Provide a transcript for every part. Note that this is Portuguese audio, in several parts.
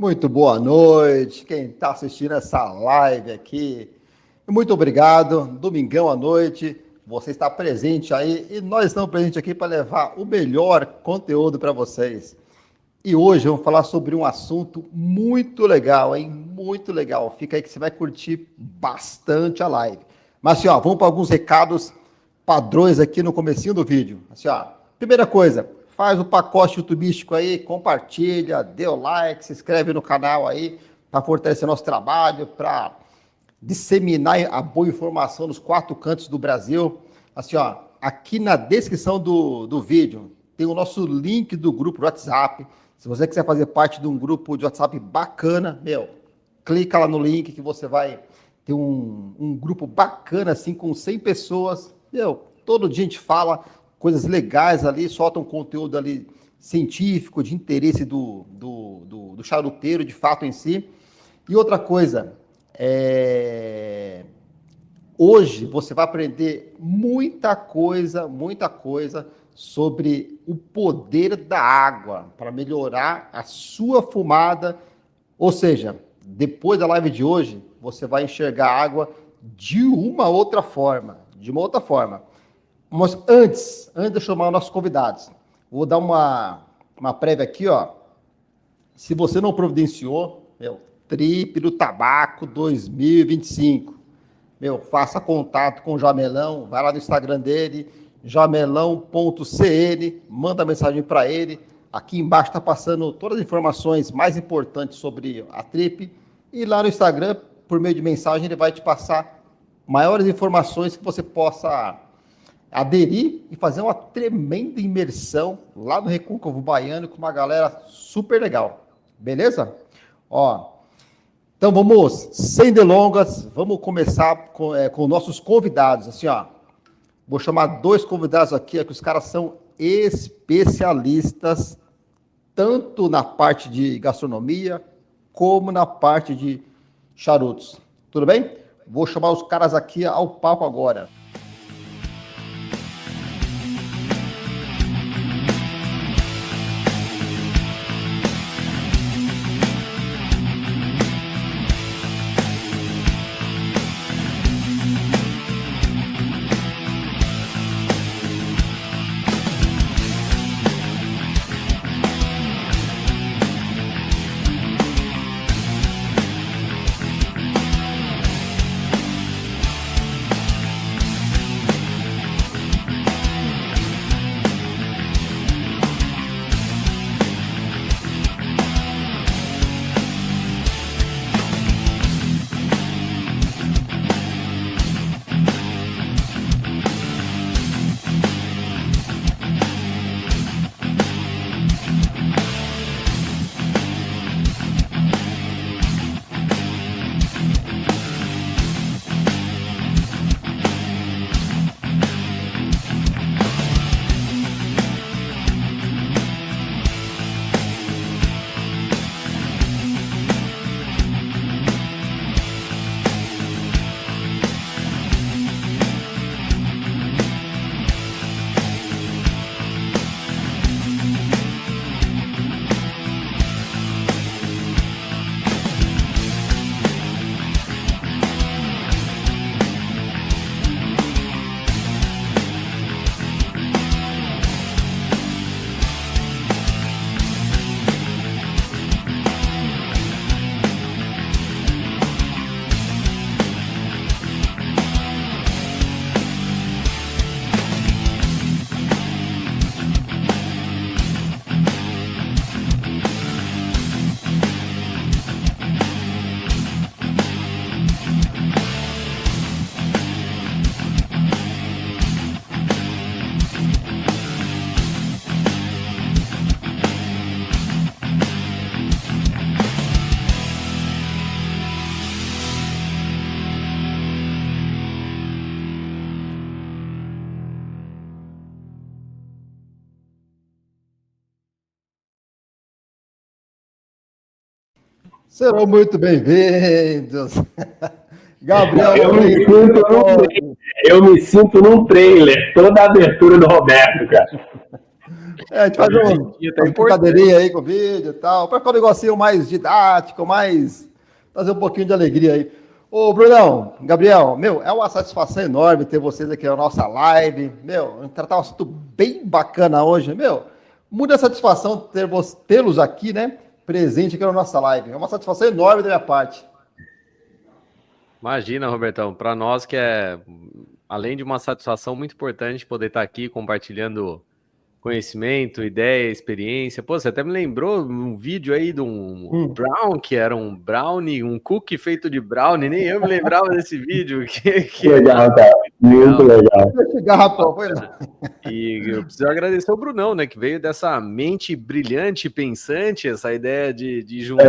Muito boa noite, quem está assistindo essa live aqui. Muito obrigado, domingão à noite, você está presente aí e nós estamos presentes aqui para levar o melhor conteúdo para vocês. E hoje vamos falar sobre um assunto muito legal, hein? Muito legal. Fica aí que você vai curtir bastante a live. Mas assim, ó, vamos para alguns recados padrões aqui no comecinho do vídeo. Assim, ó, primeira coisa, faz o pacote youtubístico aí, compartilha, dê o like, se inscreve no canal aí, para fortalecer nosso trabalho, para disseminar a boa informação nos 4 cantos do Brasil. Assim, ó, aqui na descrição do vídeo tem o nosso link do grupo do WhatsApp. Se você quiser fazer parte de um grupo de WhatsApp bacana, clica lá no link que você vai ter um grupo bacana, assim, com 100 pessoas. Todo dia a gente fala coisas legais ali, solta um conteúdo ali científico, de interesse do charuteiro, de fato em si. E outra coisa, hoje você vai aprender muita coisa sobre o poder da água para melhorar a sua fumada. Ou seja, depois da live de hoje, você vai enxergar a água de uma outra forma. Mas antes de eu chamar os nossos convidados, vou dar uma prévia aqui, ó. Se você não providenciou, Trip do Tabaco 2025, faça contato com o Jamelão, vai lá no Instagram dele, jamelão.cn, manda mensagem para ele. Aqui embaixo está passando todas as informações mais importantes sobre a Trip. E lá no Instagram, por meio de mensagem, ele vai te passar maiores informações que você possa aderir e fazer uma tremenda imersão lá no Recôncavo Baiano com uma galera super legal. Beleza? Ó, então vamos, sem delongas, vamos começar com nossos convidados. Assim, ó, vou chamar 2 convidados aqui, que os caras são especialistas tanto na parte de gastronomia como na parte de charutos. Tudo bem? Vou chamar os caras aqui ao palco agora. Serão muito bem-vindos. Gabriel, eu me sinto num trailer, toda a abertura do Roberto, cara. A gente faz uma brincadeirinha aí com o vídeo e tal, para ficar um negocinho mais didático, mais fazer um pouquinho de alegria aí. Ô, Brunão, Gabriel, meu, é uma satisfação enorme ter vocês aqui na nossa live. Meu, tratar um assunto bem bacana hoje, meu. Muita satisfação tê-los aqui, né? Presente aqui na nossa live. É uma satisfação enorme da minha parte. Imagina, Robertão, para nós que é, além de uma satisfação muito importante poder estar aqui compartilhando conhecimento, ideia, experiência. Pô, você até me lembrou um vídeo aí de um brown, que era um brownie, um cookie feito de brownie, nem eu me lembrava desse vídeo. Que legal, cara. Muito legal. E eu preciso agradecer ao Brunão, né, que veio dessa mente brilhante, pensante, essa ideia de juntar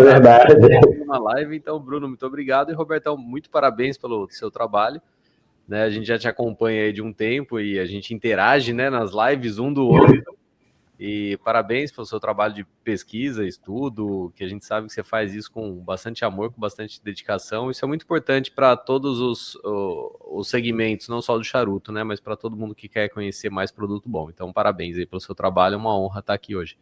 uma live. Então, Bruno, muito obrigado. E, Robertão, muito parabéns pelo seu trabalho. Né, a gente já te acompanha aí de um tempo e a gente interage, né, nas lives um do outro. E parabéns pelo seu trabalho de pesquisa, estudo, que a gente sabe que você faz isso com bastante amor, com bastante dedicação. Isso é muito importante para todos os segmentos, não só do charuto, né, mas para todo mundo que quer conhecer mais produto bom. Então, parabéns aí pelo seu trabalho, é uma honra estar aqui hoje.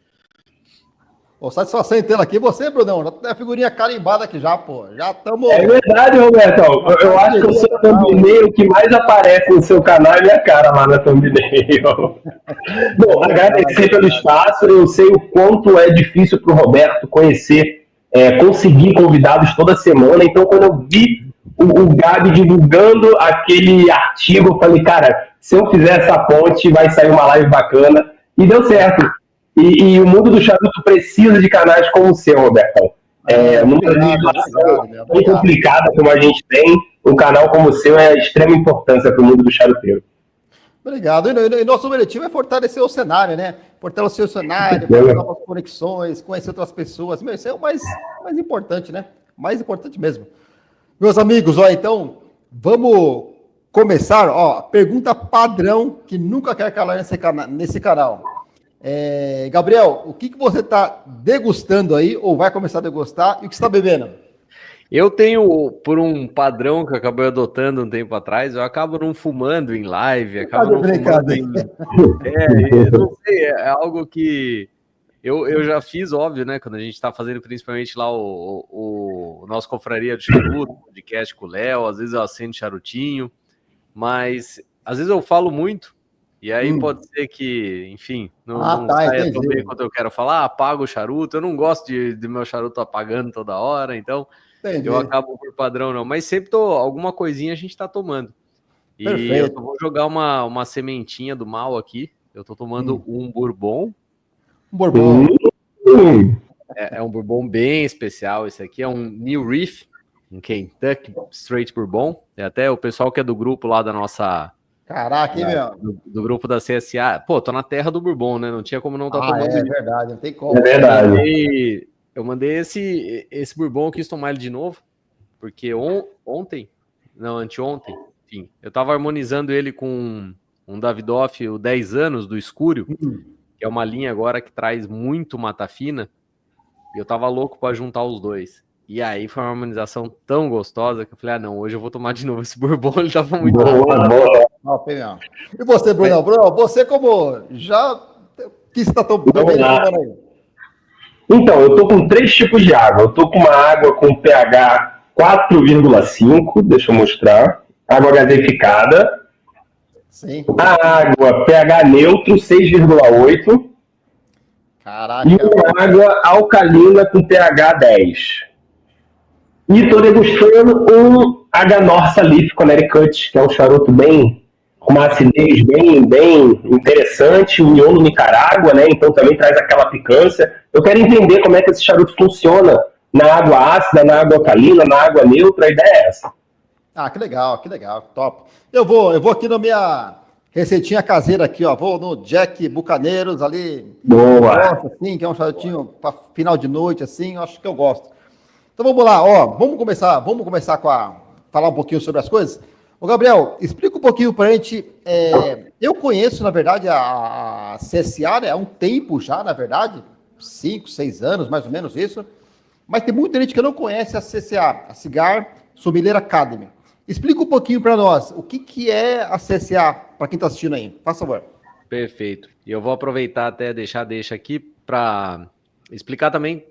Pô, satisfação em tê-la aqui. Você, Brunão, já tem a figurinha carimbada aqui já, pô. Já estamos... É verdade, Roberto. Eu acho que o seu thumbnail que mais aparece no seu canal é minha cara lá na thumbnail. Bom, agradecer pelo espaço. Eu sei o quanto é difícil para o Roberto conhecer, conseguir convidados toda semana. Então, quando eu vi o Gabi divulgando aquele artigo, eu falei, cara, se eu fizer essa ponte, vai sair uma live bacana. E deu certo. E o mundo do charuto precisa de canais como o seu, Roberto. Numa legislação tão complicada como a gente tem, um canal como o seu é de extrema importância para o mundo do charuteiro. Obrigado. E nosso objetivo é fortalecer o cenário, né? Fortalecer o cenário, fazer novas conexões, conhecer outras pessoas. Meu, isso é o mais importante, né? Mais importante mesmo. Meus amigos, ó, então, vamos começar. Ó, pergunta padrão que nunca quer calar nesse canal. Gabriel, o que você está degustando aí, ou vai começar a degustar, e o que você está bebendo? Eu tenho, por um padrão que eu acabei adotando um tempo atrás, eu acabo não fumando em live, acabo não fumando em... eu não sei, é algo que eu já fiz, óbvio, né, quando a gente está fazendo principalmente lá o nosso Confraria do Charuto, podcast com o Léo, às vezes eu acendo charutinho, mas às vezes eu falo muito, e aí pode ser que, enfim, não saia tão bem quanto eu quero falar, apago o charuto, eu não gosto de meu charuto apagando toda hora, então eu acabo por padrão não, mas sempre alguma coisinha a gente tá tomando. E eu vou jogar uma sementinha do mal aqui, eu tô tomando um bourbon. Um bourbon. É um bourbon bem especial, esse aqui é um New Reef, um Kentucky Straight Bourbon, até o pessoal que é do grupo lá da nossa... Caraca, hein, meu? Do grupo da CSA. Pô, tô na terra do Bourbon, né? Não tinha como não estar tomando. É verdade, não tem como. É verdade. Eu mandei esse Bourbon, eu quis tomar ele de novo, porque anteontem, enfim, eu tava harmonizando ele com um Davidoff, o 10 anos do Escúrio, que é uma linha agora que traz muito mata fina, e eu tava louco para juntar os dois. E aí foi uma harmonização tão gostosa que eu falei, não, hoje eu vou tomar de novo esse Bourbon, ele tava muito boa. E você, Bruno? Bruno, você como já... O que você está tomando aí? Então, eu tô com 3 tipos de água. Eu tô com uma água com pH 4,5, deixa eu mostrar. Água gaseificada. Sim. A água pH neutro, 6,8. Caraca. E uma água alcalina com pH 10. E tô degustando um H-Norsa Leaf Connecticut, que é um charuto com uma acidez bem interessante, união no Nicarágua, né? Então também traz aquela picância. Eu quero entender como é que esse charuto funciona na água ácida, na água alcalina, na água neutra, a ideia é essa. Que legal, top. Eu vou aqui na minha receitinha caseira aqui, ó. Vou no Jack Bucaneiros ali. Boa. Gosto, assim, que é um charutinho para final de noite, assim, eu acho que eu gosto. Então vamos lá, ó. Vamos começar falar um pouquinho sobre as coisas. Ô, Gabriel, explica um pouquinho para a gente. Eu conheço, na verdade, a CSA, né, há um tempo já, na verdade, 5, 6 anos, mais ou menos isso. Mas tem muita gente que não conhece a CSA, a Cigar Sommelier Academy. Explica um pouquinho para nós, o que é a CSA, para quem está assistindo aí, por favor. Perfeito. E eu vou aproveitar até deixa aqui para explicar também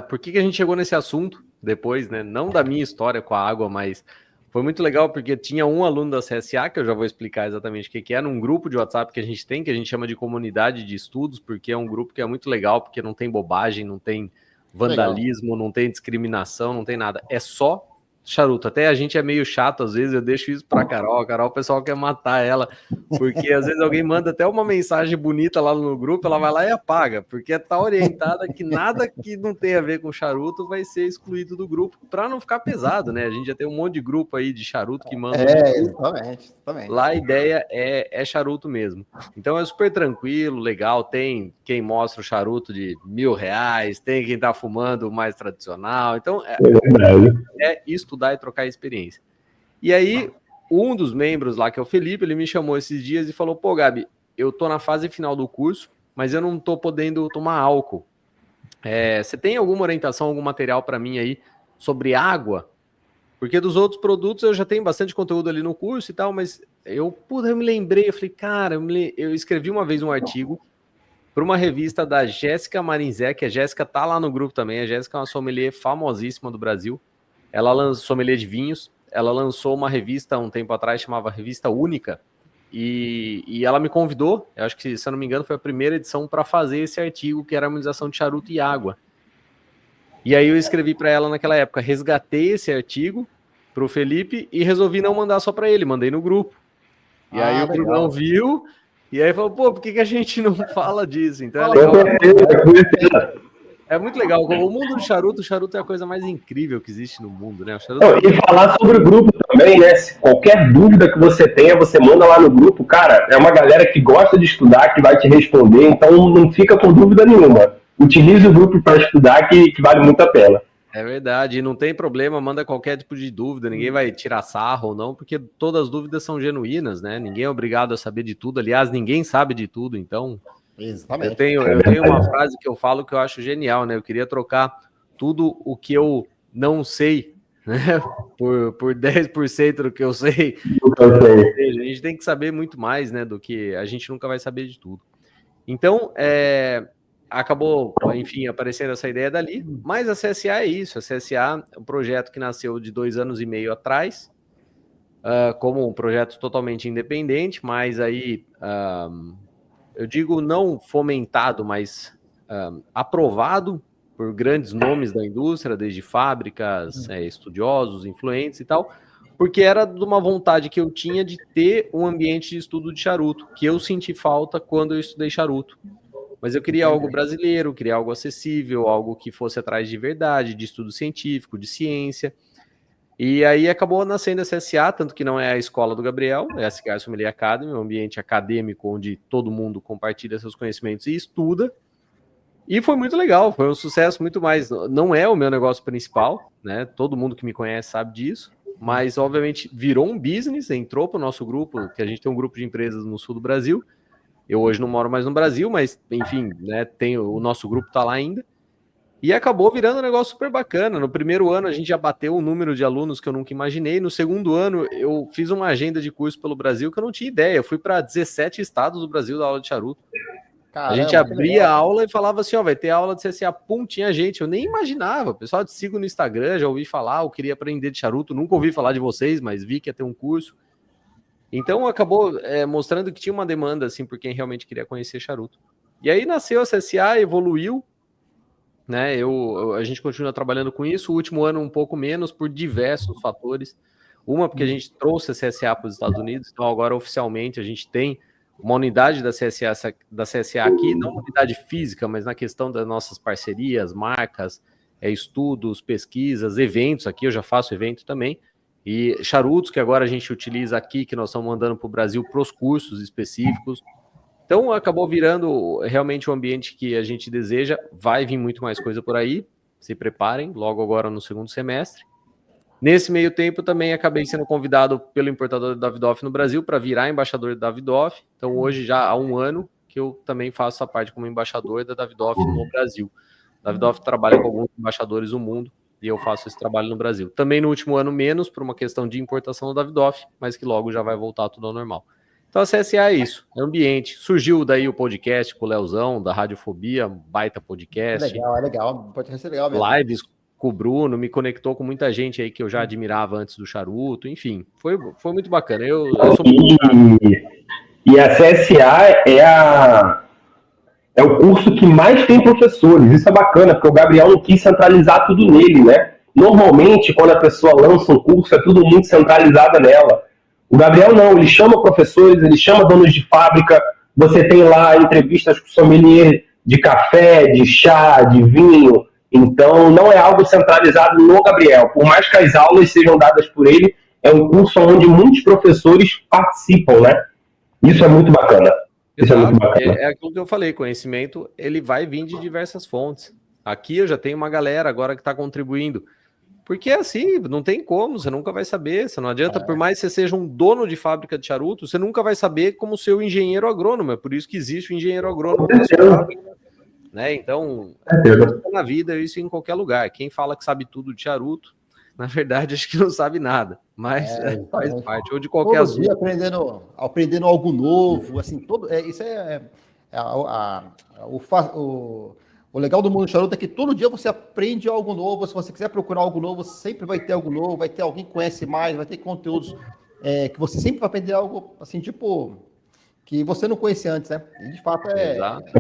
por que a gente chegou nesse assunto depois, né? Não da minha história com a água, mas foi muito legal porque tinha um aluno da CSA, que eu já vou explicar exatamente o que é, num grupo de WhatsApp que a gente tem, que a gente chama de comunidade de estudos, porque é um grupo que é muito legal, porque não tem bobagem, não tem vandalismo, não tem discriminação, não tem nada. É só charuto. Até a gente é meio chato, às vezes eu deixo isso pra Carol. A Carol, o pessoal quer matar ela, porque às vezes alguém manda até uma mensagem bonita lá no grupo, ela vai lá e apaga, porque tá orientada que nada que não tenha a ver com charuto vai ser excluído do grupo, pra não ficar pesado, né? A gente já tem um monte de grupo aí de charuto que manda. Exatamente. Lá a ideia é charuto mesmo. Então é super tranquilo, legal. Tem quem mostra o charuto de R$1.000, tem quem tá fumando o mais tradicional. Então é estudar e trocar experiência. E aí, um dos membros lá, que é o Felipe, ele me chamou esses dias e falou: pô, Gabi, eu tô na fase final do curso, mas eu não tô podendo tomar álcool. Você tem alguma orientação, algum material para mim aí sobre água? Porque dos outros produtos eu já tenho bastante conteúdo ali no curso e tal, mas eu me lembrei, eu falei, cara, eu escrevi uma vez um artigo para uma revista da Jéssica Marinzec, a Jéssica tá lá no grupo também, a Jéssica é uma sommelier famosíssima do Brasil, ela lançou sommelier de vinhos, ela lançou uma revista um tempo atrás, chamava Revista Única, e ela me convidou, eu acho que, se eu não me engano, foi a primeira edição para fazer esse artigo, que era a harmonização de charuto e água. E aí eu escrevi para ela naquela época, resgatei esse artigo para o Felipe e resolvi não mandar só para ele, mandei no grupo. E aí o Brunão viu, e aí falou, pô, por que a gente não fala disso? Então é legal. É muito legal. O mundo do charuto, o charuto é a coisa mais incrível que existe no mundo, né? O charuto... E falar sobre o grupo também, né? Se qualquer dúvida que você tenha, você manda lá no grupo. Cara, é uma galera que gosta de estudar, que vai te responder, então não fica com dúvida nenhuma. Utilize o grupo para estudar, que vale muito a pena. É verdade, e não tem problema, manda qualquer tipo de dúvida, ninguém vai tirar sarro ou não, porque todas as dúvidas são genuínas, né? Ninguém é obrigado a saber de tudo, aliás, ninguém sabe de tudo, então... Exatamente. Eu tenho uma frase que eu falo que eu acho genial, né? Eu queria trocar tudo o que eu não sei, né? Por 10% do que eu sei. A gente tem que saber muito mais, né? Do que a gente nunca vai saber de tudo. Então, acabou, enfim, aparecendo essa ideia dali, mas a CSA é isso. A CSA é um projeto que nasceu de 2 anos e meio atrás, como um projeto totalmente independente, mas aí... eu digo não fomentado, mas aprovado por grandes nomes da indústria, desde fábricas, estudiosos, influentes e tal, porque era de uma vontade que eu tinha de ter um ambiente de estudo de charuto, que eu senti falta quando eu estudei charuto. Mas eu queria algo brasileiro, queria algo acessível, algo que fosse atrás de verdade, de estudo científico, de ciência. E aí acabou nascendo a CSA, tanto que não é a escola do Gabriel, é a Cigar Sommelier Academy, um ambiente acadêmico onde todo mundo compartilha seus conhecimentos e estuda. E foi muito legal, foi um sucesso muito mais. Não é o meu negócio principal, né? Todo mundo que me conhece sabe disso, mas obviamente virou um business, entrou para o nosso grupo, que a gente tem um grupo de empresas no sul do Brasil. Eu hoje não moro mais no Brasil, mas enfim, né? O nosso grupo está lá ainda. E acabou virando um negócio super bacana. No primeiro ano a gente já bateu um número de alunos que eu nunca imaginei. No segundo ano eu fiz uma agenda de curso pelo Brasil que eu não tinha ideia. Eu fui para 17 estados do Brasil da aula de charuto. Caramba, a gente abria a aula e falava assim, ó, vai ter aula de CSA, pum, tinha gente. Eu nem imaginava. O pessoal te sigo no Instagram, já ouvi falar, eu queria aprender de charuto. Nunca ouvi falar de vocês, mas vi que ia ter um curso. Então acabou mostrando que tinha uma demanda assim por quem realmente queria conhecer charuto. E aí nasceu a CSA, evoluiu. Né, a gente continua trabalhando com isso, o último ano um pouco menos, por diversos fatores. Uma, porque a gente trouxe a CSA para os Estados Unidos, então agora oficialmente a gente tem uma unidade da CSA aqui, não uma unidade física, mas na questão das nossas parcerias, marcas, estudos, pesquisas, eventos. Aqui eu já faço evento também, e charutos que agora a gente utiliza aqui, que nós estamos mandando para o Brasil para os cursos específicos. Então, acabou virando realmente o ambiente que a gente deseja. Vai vir muito mais coisa por aí. Se preparem, logo agora no segundo semestre. Nesse meio tempo, também acabei sendo convidado pelo importador da Davidoff no Brasil para virar embaixador da Davidoff. Então, hoje, já há um ano, que eu também faço a parte como embaixador da Davidoff no Brasil. A Davidoff trabalha com alguns embaixadores no mundo e eu faço esse trabalho no Brasil. Também no último ano menos, por uma questão de importação da Davidoff, mas que logo já vai voltar tudo ao normal. Então a CSA é isso, é ambiente. Surgiu daí o podcast com o Leozão, da Radiofobia, baita podcast. É legal, pode ser legal mesmo. Lives com o Bruno, me conectou com muita gente aí que eu já admirava antes do charuto, enfim, foi muito bacana. Eu sou muito... E a CSA é o curso que mais tem professores, isso é bacana, porque o Gabriel não quis centralizar tudo nele, né? Normalmente, quando a pessoa lança um curso, é tudo muito centralizado nela. O Gabriel não, ele chama professores, ele chama donos de fábrica, você tem lá entrevistas com sommelier de café, de chá, de vinho, então não é algo centralizado no Gabriel. Por mais que as aulas sejam dadas por ele, é um curso onde muitos professores participam, né? Isso é muito bacana. Isso é muito bacana. É aquilo que eu falei, conhecimento, ele vai vir de diversas fontes. Aqui eu já tenho uma galera agora que está contribuindo. Porque assim, não tem como, você nunca vai saber, você não adianta, por mais que você seja um dono de fábrica de charuto, você nunca vai saber como ser o engenheiro agrônomo, é por isso que existe o engenheiro agrônomo na sua fábrica, né? Então, isso na vida, isso em qualquer lugar. Quem fala que sabe tudo de charuto, na verdade, acho que não sabe nada, mas faz parte, ou de qualquer assunto. Todo dia aprendendo algo novo, assim, isso o legal do mundo do charuto é que todo dia você aprende algo novo. Se você quiser procurar algo novo, sempre vai ter algo novo, vai ter alguém que conhece mais, vai ter conteúdos que você sempre vai aprender algo, assim, tipo, que você não conhecia antes, né? E de fato é verdade. Né?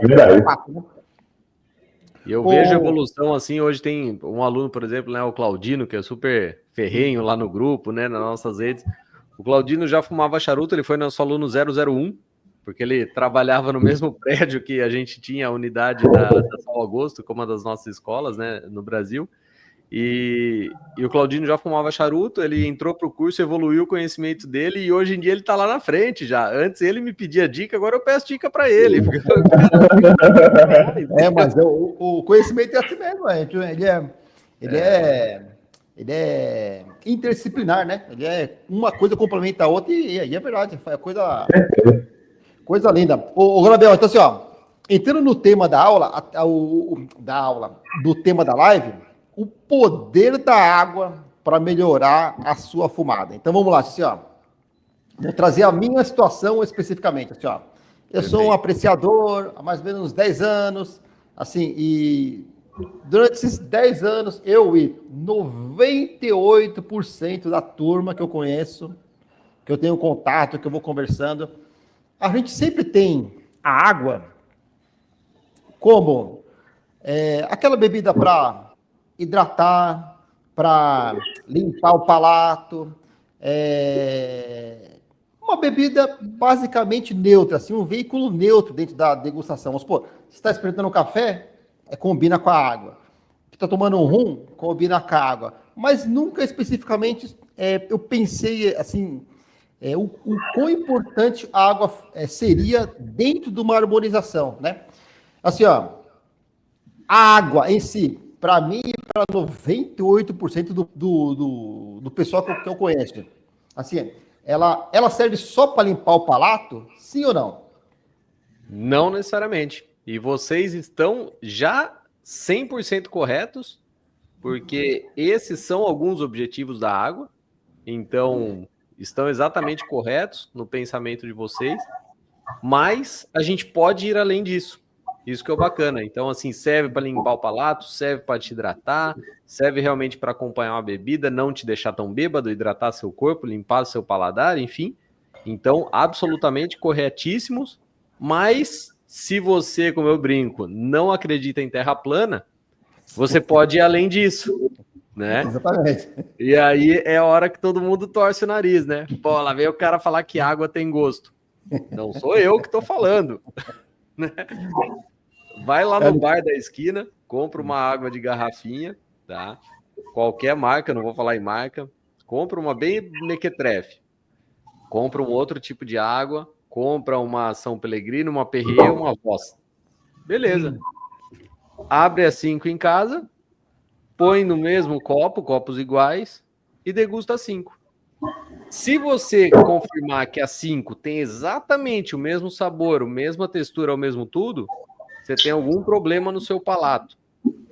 E eu vejo evolução, assim, hoje tem um aluno, por exemplo, né, o Claudino, que é super ferrenho lá no grupo, né, nas nossas redes. O Claudino já fumava charuto, ele foi nosso aluno 001, porque ele trabalhava no mesmo prédio que a gente tinha a unidade da São Augusto, como uma das nossas escolas, né, no Brasil. E o Claudino já fumava charuto, ele entrou para o curso, evoluiu o conhecimento dele e hoje em dia ele está lá na frente já. Antes ele me pedia dica, agora eu peço dica para ele. Mas o conhecimento é assim mesmo, ele é interdisciplinar, né? Ele é uma coisa complementa a outra e aí é verdade, é coisa linda. Ô Gabriel, então assim, ó, entrando no tema da aula, do tema da live, o poder da água para melhorar a sua fumada. Então vamos lá, assim, ó. Vou trazer a minha situação especificamente, assim, ó. Eu sou um apreciador há mais ou menos 10 anos, assim, e durante esses 10 anos, eu e 98% da turma que eu conheço, que eu tenho contato, que eu vou conversando, a gente sempre tem a água como aquela bebida para hidratar, para limpar o palato, uma bebida basicamente neutra, assim, um veículo neutro dentro da degustação. Mas, pô, você está experimentando um café, combina com a água. Você está tomando um rum, combina com a água. Mas nunca especificamente eu pensei assim, o quão importante a água seria dentro de uma harmonização, né? Assim, ó, a água em si, para mim e para 98% do pessoal que eu conheço, assim, ela serve só para limpar o palato? Sim ou não? Não necessariamente. E vocês estão já 100% corretos, porque esses são alguns objetivos da água. Então, estão exatamente corretos no pensamento de vocês. Mas a gente pode ir além disso. Isso que é o bacana. Então, assim, serve para limpar o palato, serve para te hidratar, serve realmente para acompanhar uma bebida, não te deixar tão bêbado, hidratar seu corpo, limpar seu paladar, enfim. Então, absolutamente corretíssimos. Mas, se você, como eu brinco, não acredita em terra plana, você pode ir além disso, né? Exatamente. E aí é a hora que todo mundo torce o nariz, né? Pô, lá vem o cara falar que água tem gosto. Não sou eu que tô falando, né? Vai lá no bar da esquina, compra uma água de garrafinha, tá? Qualquer marca, não vou falar em marca. Compra uma bem mequetrefe. Compra um outro tipo de água, compra uma São Pellegrino, uma Perrier, uma Voss. Beleza. Abre as 5 em casa, põe no mesmo copo, copos iguais, e degusta 5. Se você confirmar que a 5 tem exatamente o mesmo sabor, a mesma textura, o mesmo tudo, você tem algum problema no seu palato.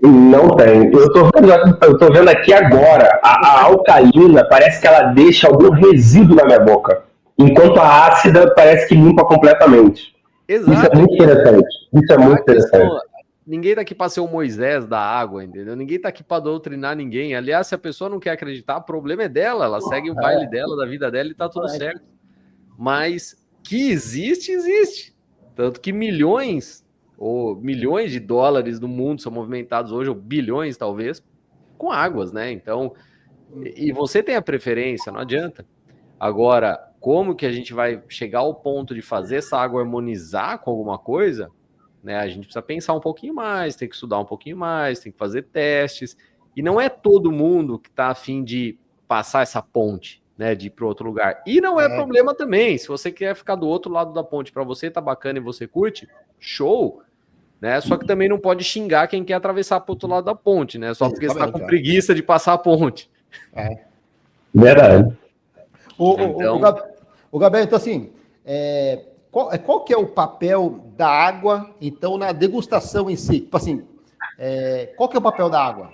Não tem. Eu tô vendo aqui agora, a alcalina parece que ela deixa algum resíduo na minha boca. enquanto a ácida parece que limpa completamente. Exato. Isso é muito interessante. Isso é muito interessante. Ninguém tá aqui para ser o Moisés da água, entendeu? Ninguém tá aqui para doutrinar ninguém. Aliás, se a pessoa não quer acreditar, o problema é dela. Ela segue o baile dela, da vida dela e tá tudo certo. Mas que existe, existe. Tanto que milhões de dólares no mundo são movimentados hoje, ou bilhões talvez, com águas, né? Então, e você tem a preferência, não adianta. Agora, como que a gente vai chegar ao ponto de fazer essa água harmonizar com alguma coisa? Né, a gente precisa pensar um pouquinho mais, tem que estudar um pouquinho mais, tem que fazer testes. E não é todo mundo que está a fim de passar essa ponte, né, de ir para outro lugar. E não é problema também. Se você quer ficar do outro lado da ponte, para você tá bacana e você curte, show. Né? Só que também não pode xingar quem quer atravessar para o outro lado da ponte, né? Só porque está com preguiça de passar a ponte. Verdade. O Gabriel, então assim, qual que é o papel da água, então, na degustação em si? Tipo assim, qual que é o papel da água?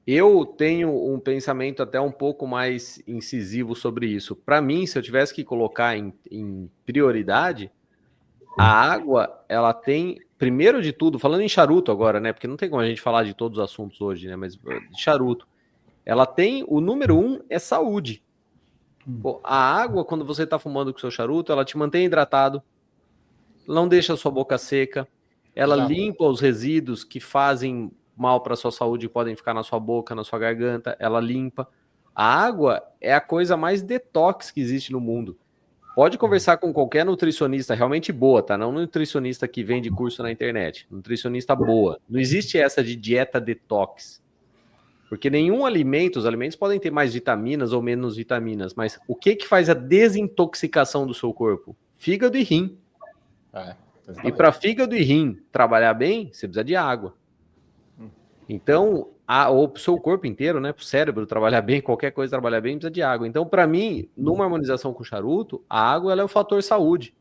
Eu tenho um pensamento até um pouco mais incisivo sobre isso. Para mim, se eu tivesse que colocar em prioridade, a água, ela tem, primeiro de tudo, falando em charuto agora, né? Porque não tem como a gente falar de todos os assuntos hoje, né? Mas de charuto. Ela tem, o número 1 é saúde. Pô, a água, quando você está fumando com o seu charuto, ela te mantém hidratado, não deixa a sua boca seca, ela limpa os resíduos que fazem mal para a sua saúde e podem ficar na sua boca, na sua garganta, ela limpa. A água é a coisa mais detox que existe no mundo. Pode conversar com qualquer nutricionista realmente boa, tá? Não nutricionista que vende curso na internet. Nutricionista boa. Não existe essa de dieta detox. Porque nenhum alimento, os alimentos podem ter mais vitaminas ou menos vitaminas, mas o que faz a desintoxicação do seu corpo? Fígado e rim. E para fígado e rim trabalhar bem, você precisa de água. Então, ou para o seu corpo inteiro, né? Para o cérebro trabalhar bem, qualquer coisa trabalhar bem, precisa de água. Então, para mim, numa harmonização com charuto, a água ela é o fator saúde.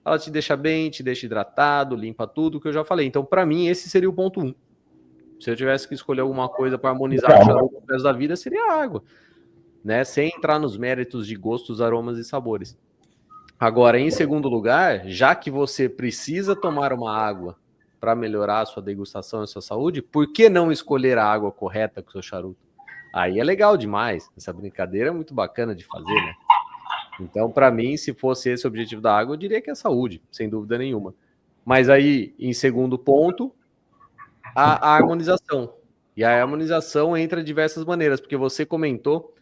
Ela te deixa bem, te deixa hidratado, limpa tudo, que eu já falei. Então, para mim, esse seria o ponto 1. Se eu tivesse que escolher alguma coisa para harmonizar o charuto pro resto da vida, seria a água, né? Sem entrar nos méritos de gostos, aromas e sabores. Agora, em segundo lugar, já que você precisa tomar uma água para melhorar a sua degustação e a sua saúde, por que não escolher a água correta com o seu charuto? Aí é legal demais. Essa brincadeira é muito bacana de fazer, né? Então, para mim, se fosse esse o objetivo da água, eu diria que é saúde, sem dúvida nenhuma. Mas aí, em segundo ponto, a harmonização. E a harmonização entra de diversas maneiras, porque você comentou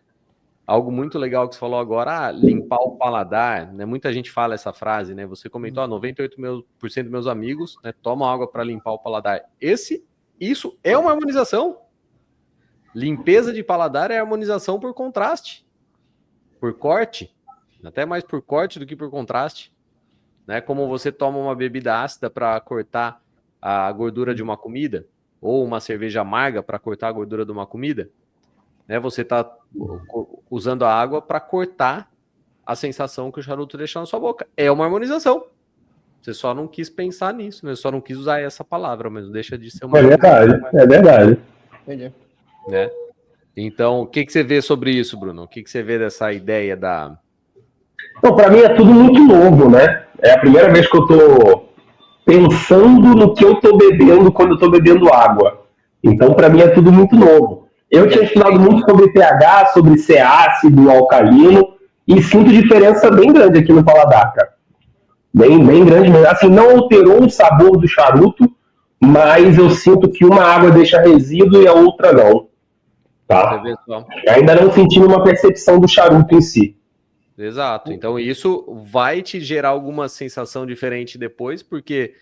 algo muito legal que você falou agora, limpar o paladar, né? Muita gente fala essa frase, né? Você comentou, 98% dos meus amigos, né, tomam água para limpar o paladar. Isso é uma harmonização. Limpeza de paladar é harmonização por contraste, por corte, até mais por corte do que por contraste, né? Como você toma uma bebida ácida para cortar a gordura de uma comida, ou uma cerveja amarga para cortar a gordura de uma comida, né? Você está usando a água para cortar a sensação que o charuto deixa na sua boca. É uma harmonização. Você só não quis pensar nisso, né? Só não quis usar essa palavra, mas deixa de ser uma harmonização. É verdade. Entendi. Né? Então, o que você vê sobre isso, Bruno? O que você vê dessa ideia da... Então, para mim é tudo muito novo, né? É a primeira vez que eu tô pensando no que eu tô bebendo quando eu tô bebendo água. Então, para mim é tudo muito novo. Eu tinha estudado muito sobre pH, sobre ser ácido, alcalino, e sinto diferença bem grande aqui no paladar, cara. Bem grande mesmo. Assim, não alterou o sabor do charuto, mas eu sinto que uma água deixa resíduo e a outra não. Tá? Ainda não senti uma percepção do charuto em si. Exato. Então isso vai te gerar alguma sensação diferente depois, porque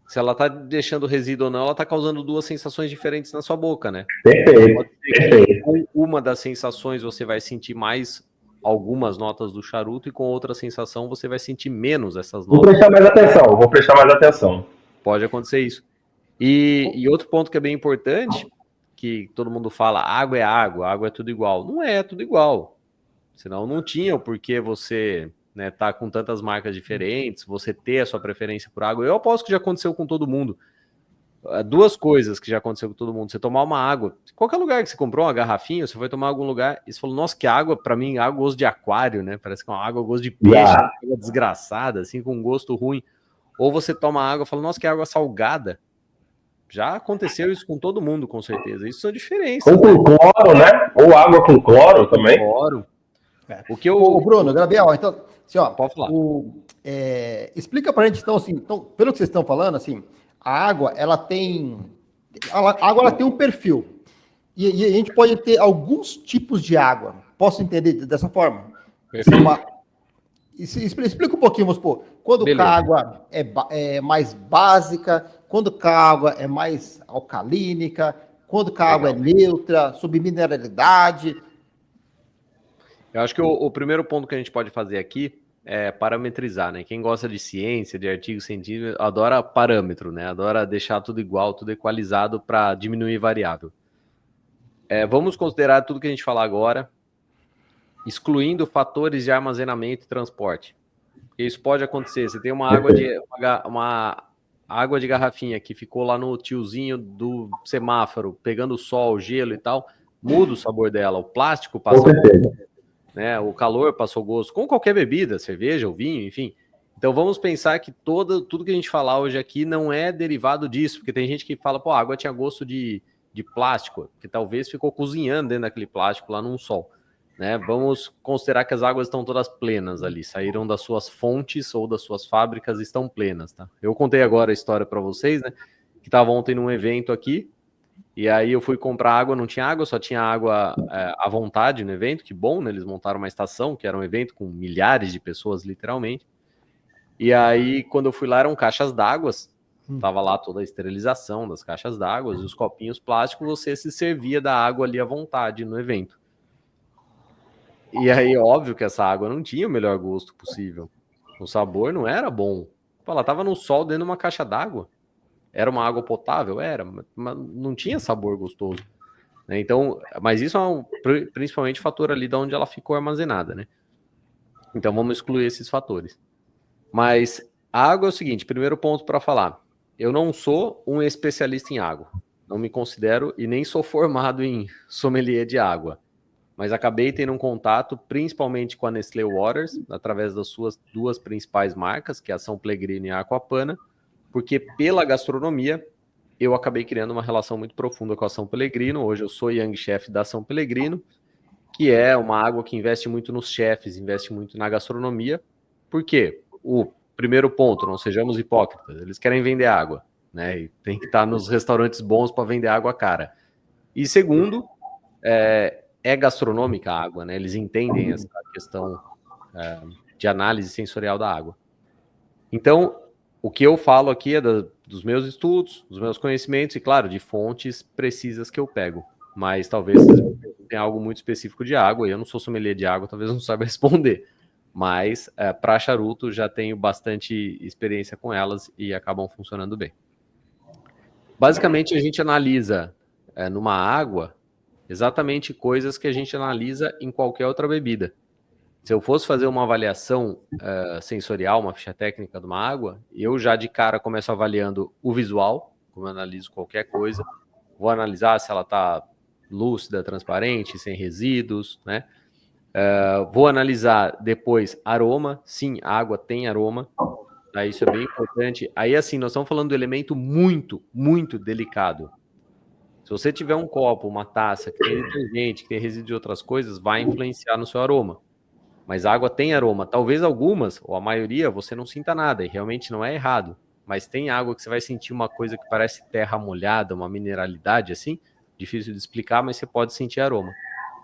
se ela tá deixando resíduo ou não, ela tá causando duas sensações diferentes na sua boca, né? Perfeito. Com uma das sensações você vai sentir mais algumas notas do charuto e com outra sensação você vai sentir menos essas notas. Vou prestar mais atenção. Pode acontecer isso. E outro ponto que é bem importante, que todo mundo fala, água é tudo igual. Não é tudo igual. Senão não tinha o porquê você, né, tá com tantas marcas diferentes, você ter a sua preferência por água. Eu aposto que já aconteceu com todo mundo. duas coisas que já aconteceu com todo mundo. Você tomar uma água, qualquer lugar que você comprou uma garrafinha, você foi tomar em algum lugar e você falou, nossa, que água, pra mim, água gosto de aquário, né? Parece que é uma água gosto de peixe, água desgraçada, assim, com gosto ruim. Ou você toma água e fala, nossa, que água salgada. Já aconteceu isso com todo mundo, com certeza. Isso são diferenças. Ou com cloro, né? Ou água com cloro também. Cloro. O que o Bruno, Gabriel, então, assim, ó, pode falar. Explica pra gente, então, assim, pelo que vocês estão falando, assim, a água, ela tem um perfil. E a gente pode ter alguns tipos de água. Posso entender dessa forma? Explica um pouquinho, vamos supor. Quando a água é mais básica, quando a água é mais alcalínica, quando a água é neutra, sob mineralidade. Eu acho que o primeiro ponto que a gente pode fazer aqui é parametrizar, né? Quem gosta de ciência, de artigos científicos, adora parâmetro, né? Adora deixar tudo igual, tudo equalizado para diminuir variável. Vamos considerar tudo que a gente falar agora, excluindo fatores de armazenamento e transporte. Porque isso pode acontecer. Você tem uma água de garrafinha que ficou lá no tiozinho do semáforo, pegando sol, gelo e tal, muda o sabor dela. O plástico passa gosto, né? O calor passou gosto, com qualquer bebida, cerveja, ou vinho, enfim. Então vamos pensar que tudo que a gente falar hoje aqui não é derivado disso, porque tem gente que fala, pô, a água tinha gosto de plástico, que talvez ficou cozinhando dentro daquele plástico lá num sol. Né? Vamos considerar que as águas estão todas plenas ali, saíram das suas fontes ou das suas fábricas, estão plenas, tá? Eu contei agora a história para vocês, né? Que estava ontem num evento aqui, e aí eu fui comprar água, não tinha água, só tinha água à vontade no evento, que bom, né? Eles montaram uma estação, que era um evento com milhares de pessoas, literalmente. E aí, quando eu fui lá, eram caixas d'água, tava lá toda a esterilização das caixas d'água, e os copinhos plásticos, você se servia da água ali à vontade no evento. E aí, óbvio que essa água não tinha o melhor gosto possível. O sabor não era bom. Ela tava no sol dentro de uma caixa d'água. Era uma água potável? Era, mas não tinha sabor gostoso. Né? Então, mas isso é principalmente fator ali de onde ela ficou armazenada, né? Então, vamos excluir esses fatores. Mas a água é o seguinte, primeiro ponto para falar. Eu não sou um especialista em água. Não me considero e nem sou formado em sommelier de água. Mas acabei tendo um contato principalmente com a Nestlé Waters, através das suas duas principais marcas, que é a São Pellegrino e a Aquapana, porque pela gastronomia eu acabei criando uma relação muito profunda com a São Pellegrino. Hoje eu sou Young Chef da São Pellegrino, que é uma água que investe muito nos chefes, investe muito na gastronomia. Por quê? O primeiro ponto, não sejamos hipócritas, eles querem vender água, né? E tem que estar nos restaurantes bons para vender água cara. E segundo, é gastronômica a água, né? Eles entendem essa questão de análise sensorial da água. Então, o que eu falo aqui é dos meus estudos, dos meus conhecimentos e, claro, de fontes precisas que eu pego. Mas talvez vocês tenham algo muito específico de água, e eu não sou sommelier de água, talvez eu não saiba responder. Mas, para charuto, já tenho bastante experiência com elas e acabam funcionando bem. Basicamente, a gente analisa numa água exatamente coisas que a gente analisa em qualquer outra bebida. Se eu fosse fazer uma avaliação sensorial, uma ficha técnica de uma água, eu já de cara começo avaliando o visual, como eu analiso qualquer coisa. Vou analisar se ela está lúcida, transparente, sem resíduos, né? Vou analisar depois aroma. Sim, a água tem aroma. Isso é bem importante. Aí, assim, nós estamos falando de elemento muito, muito delicado. Se você tiver um copo, uma taça que tem detergente, que tem resíduo de outras coisas, vai influenciar no seu aroma. Mas a água tem aroma. Talvez algumas, ou a maioria, você não sinta nada, e realmente não é errado. Mas tem água que você vai sentir uma coisa que parece terra molhada, uma mineralidade assim, difícil de explicar, mas você pode sentir aroma.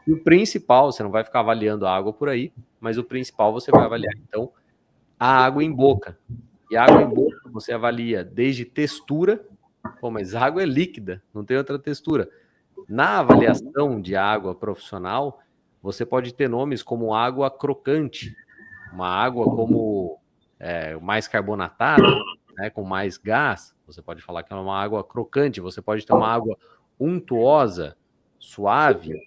E o principal, você não vai ficar avaliando a água por aí, mas o principal você vai avaliar, então, a água em boca. E a água em boca você avalia desde textura. Pô, mas a água é líquida, não tem outra textura. Na avaliação de água profissional, você pode ter nomes como água crocante, uma água como mais carbonatada, né, com mais gás. Você pode falar que é uma água crocante. Você pode ter uma água untuosa, suave,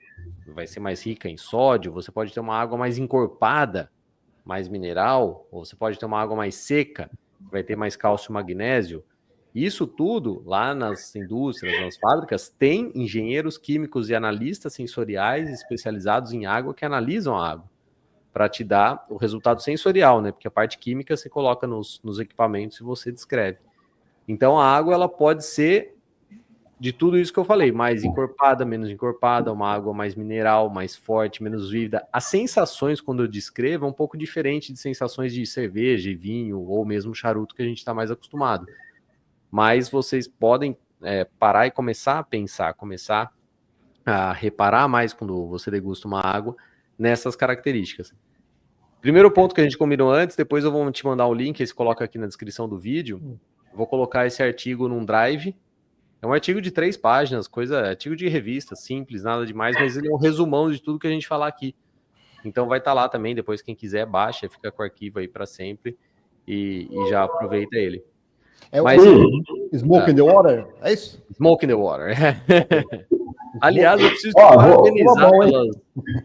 vai ser mais rica em sódio. Você pode ter uma água mais encorpada, mais mineral. Ou você pode ter uma água mais seca, vai ter mais cálcio e magnésio. Isso tudo, lá nas indústrias, nas fábricas, tem engenheiros químicos e analistas sensoriais especializados em água que analisam a água para te dar o resultado sensorial, né? Porque a parte química você coloca nos equipamentos e você descreve. Então, a água ela pode ser de tudo isso que eu falei, mais encorpada, menos encorpada, uma água mais mineral, mais forte, menos vívida. As sensações, quando eu descrevo, é um pouco diferente de sensações de cerveja, vinho ou mesmo charuto que a gente está mais acostumado. Mas vocês podem parar e começar a pensar, começar a reparar mais quando você degusta uma água nessas características. Primeiro ponto que a gente combinou antes, depois eu vou te mandar o link, esse coloca aqui na descrição do vídeo. Vou colocar esse artigo num drive. É um artigo de 3 páginas, artigo de revista, simples, nada demais, mas ele é um resumão de tudo que a gente falar aqui. Então vai estar lá também, depois quem quiser baixa, fica com o arquivo aí para sempre e já aproveita ele. Mas, Smoke in the Water, é isso? Smoke in the Water. Aliás, eu preciso te parabenizar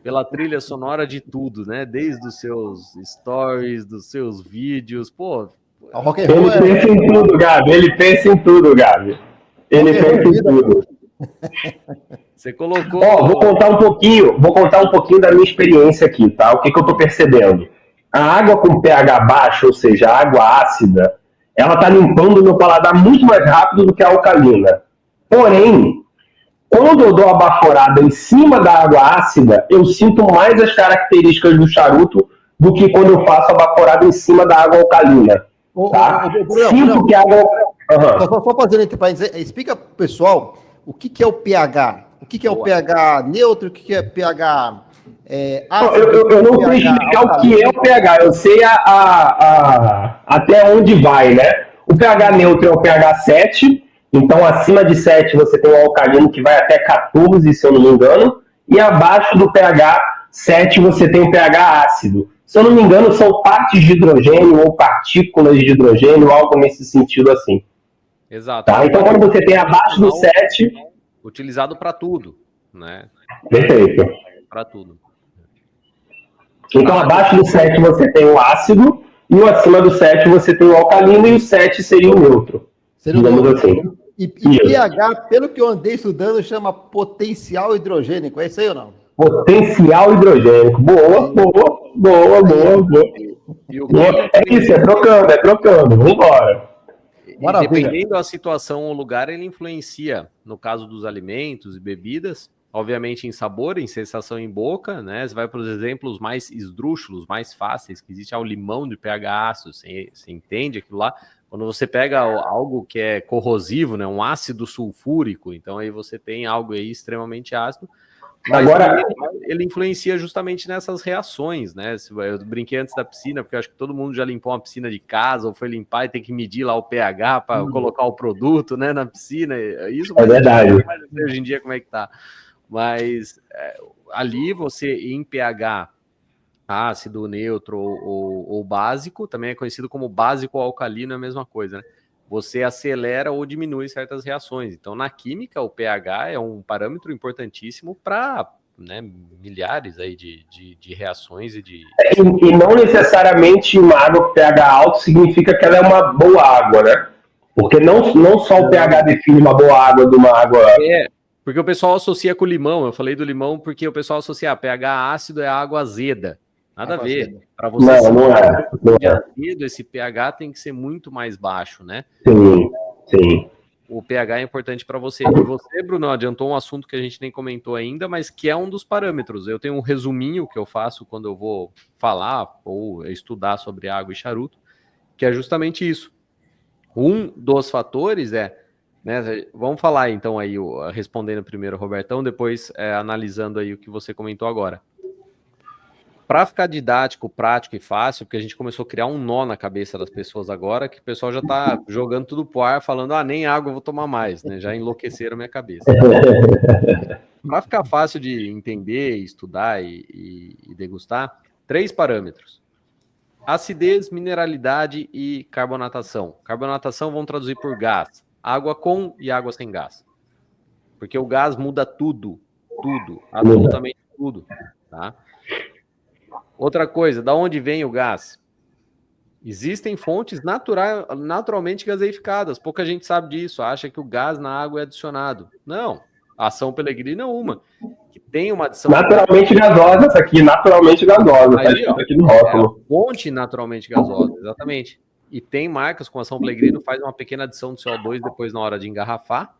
pela trilha sonora de tudo, né? Desde os seus stories, dos seus vídeos. Pô, ele pensa em tudo, Gabi. Ele pensa em tudo, Gabi. Ele pensa em tudo. Você colocou. Vou contar um pouquinho da minha experiência aqui, tá? O que eu tô percebendo? A água com pH baixo, ou seja, a água ácida, ela tá limpando o meu paladar muito mais rápido do que a alcalina. Porém, quando eu dou a baforada em cima da água ácida, eu sinto mais as características do charuto do que quando eu faço a baforada em cima da água alcalina. Tá? Sinto que a água... Só fazendo entre parênteses, explica pro pessoal o que é o pH. O que é o pH neutro, o que é pH ácido. Eu não sei explicar o que é o pH, eu sei até onde vai, né? O pH neutro é o pH 7, então acima de 7 você tem um alcalino que vai até 14, se eu não me engano, e abaixo do pH 7 você tem o pH ácido. Se eu não me engano, são partes de hidrogênio ou partículas de hidrogênio, algo nesse sentido assim. Exato. Tá? Então, quando você tem abaixo do 7... Utilizado para tudo, né? Perfeito. Para tudo. Então, abaixo do 7 você tem o ácido, e acima do 7 você tem o alcalino, e o 7 seria o neutro. Digamos assim. E pH, pelo que eu andei estudando, chama potencial hidrogênico. É isso aí ou não? Potencial hidrogênico. Boa. É isso, é trocando. Vambora. Dependendo da situação ou lugar, ele influencia, no caso dos alimentos e bebidas, obviamente em sabor, em sensação em boca, né? Você vai para os exemplos mais esdrúxulos, mais fáceis, que existe o limão de pH ácido, você entende aquilo lá? Quando você pega algo que é corrosivo, né? Um ácido sulfúrico, então aí você tem algo aí extremamente ácido. Mas agora, ele influencia justamente nessas reações, né? Eu brinquei antes da piscina, porque eu acho que todo mundo já limpou uma piscina de casa, ou foi limpar e tem que medir lá o pH para colocar o produto, né, na piscina. Isso é verdade. Hoje em dia, como é que tá? Mas ali você, em pH ácido, neutro ou básico, também é conhecido como básico ou alcalino, é a mesma coisa, né? Você acelera ou diminui certas reações. Então, na química, o pH é um parâmetro importantíssimo para, né, milhares aí de reações e de... E não necessariamente uma água com pH alto significa que ela é uma boa água, né? Porque não só o pH define uma boa água de uma água... Porque o pessoal associa com o limão. Eu falei do limão porque o pessoal associa pH ácido é água azeda. Nada a ver. Para você não é. Esse pH tem que ser muito mais baixo, né? Sim. O pH é importante para você. E você, Bruno, adiantou um assunto que a gente nem comentou ainda, mas que é um dos parâmetros. Eu tenho um resuminho que eu faço quando eu vou falar ou estudar sobre água e charuto, que é justamente isso. Um dos fatores né, vamos falar então aí, respondendo primeiro, Robertão, depois analisando aí o que você comentou agora. Para ficar didático, prático e fácil, porque a gente começou a criar um nó na cabeça das pessoas agora, que o pessoal já está jogando tudo pro ar, falando, nem água eu vou tomar mais, né? Já enlouqueceram minha cabeça. Para ficar fácil de entender, estudar e degustar, 3 parâmetros. Acidez, mineralidade e carbonatação. Carbonatação vamos traduzir por gás. Água com e água sem gás. Porque o gás muda tudo, absolutamente tudo, tá? Outra coisa, da onde vem o gás? Existem fontes naturalmente gaseificadas. Pouca gente sabe disso, acha que o gás na água é adicionado. Não, a São Pellegrino é uma, que tem uma adição... Naturalmente gasosa essa aqui, naturalmente gasosa. Aí, tá escrito aqui no rótulo. Fonte naturalmente gasosa, exatamente. E tem marcas como a São Pellegrino, faz uma pequena adição de CO2 depois na hora de engarrafar,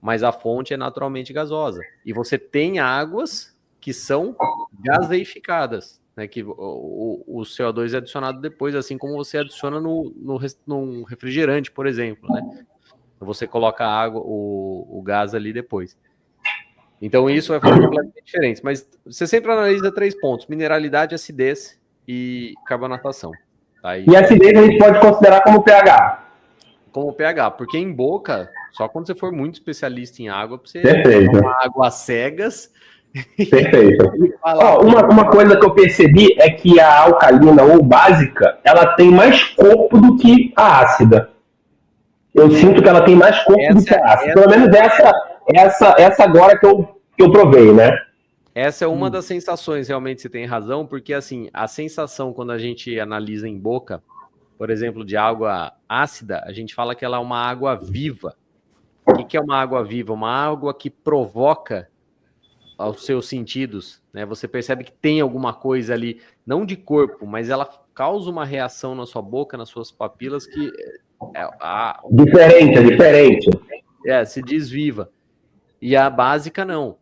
mas a fonte é naturalmente gasosa. E você tem águas que são gaseificadas, né, que o CO2 é adicionado depois, assim como você adiciona num refrigerante, por exemplo, né? Você coloca a água, o gás ali depois. Então isso vai fazer completamente diferente. Mas você sempre analisa 3 pontos: mineralidade, acidez e carbonatação. Tá? E a acidez a gente pode considerar como pH. Como pH, porque em boca, só quando você for muito especialista em água, pra você tomar água às cegas. Perfeito. Uma coisa que eu percebi é que a alcalina ou básica, ela tem mais corpo do que a ácida. Eu sinto que ela tem mais corpo do que a ácida. Pelo menos essa agora que eu provei, né? Essa é uma das sensações, realmente você tem razão, porque assim, a sensação quando a gente analisa em boca, por exemplo, de água ácida, a gente fala que ela é uma água viva. O que é uma água viva? Uma água que provoca aos seus sentidos, né? Você percebe que tem alguma coisa ali, não de corpo, mas ela causa uma reação na sua boca, nas suas papilas, que diferente. Se diz viva. E a básica não,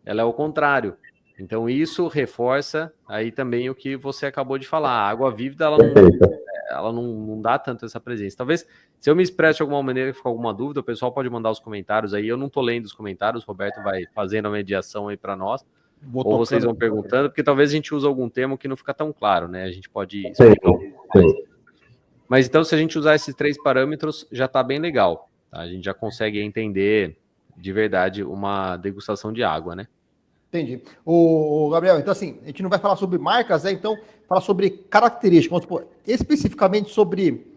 ela é o contrário. Então isso reforça aí também o que você acabou de falar. A água vívida, ela não dá tanto essa presença. Talvez, se eu me expresso de alguma maneira e ficar alguma dúvida, o pessoal pode mandar os comentários aí. Eu não tô lendo os comentários, o Roberto vai fazendo a mediação aí para nós. Ou vocês vão perguntando, porque talvez a gente use algum termo que não fica tão claro, né? A gente pode explicar um pouco mais. Mas então, se a gente usar esses 3 parâmetros, já tá bem legal. Tá? A gente já consegue entender de verdade uma degustação de água, né? Entendi. O Gabriel, então assim, a gente não vai falar sobre marcas, né? Então, falar sobre características, vamos supor, especificamente sobre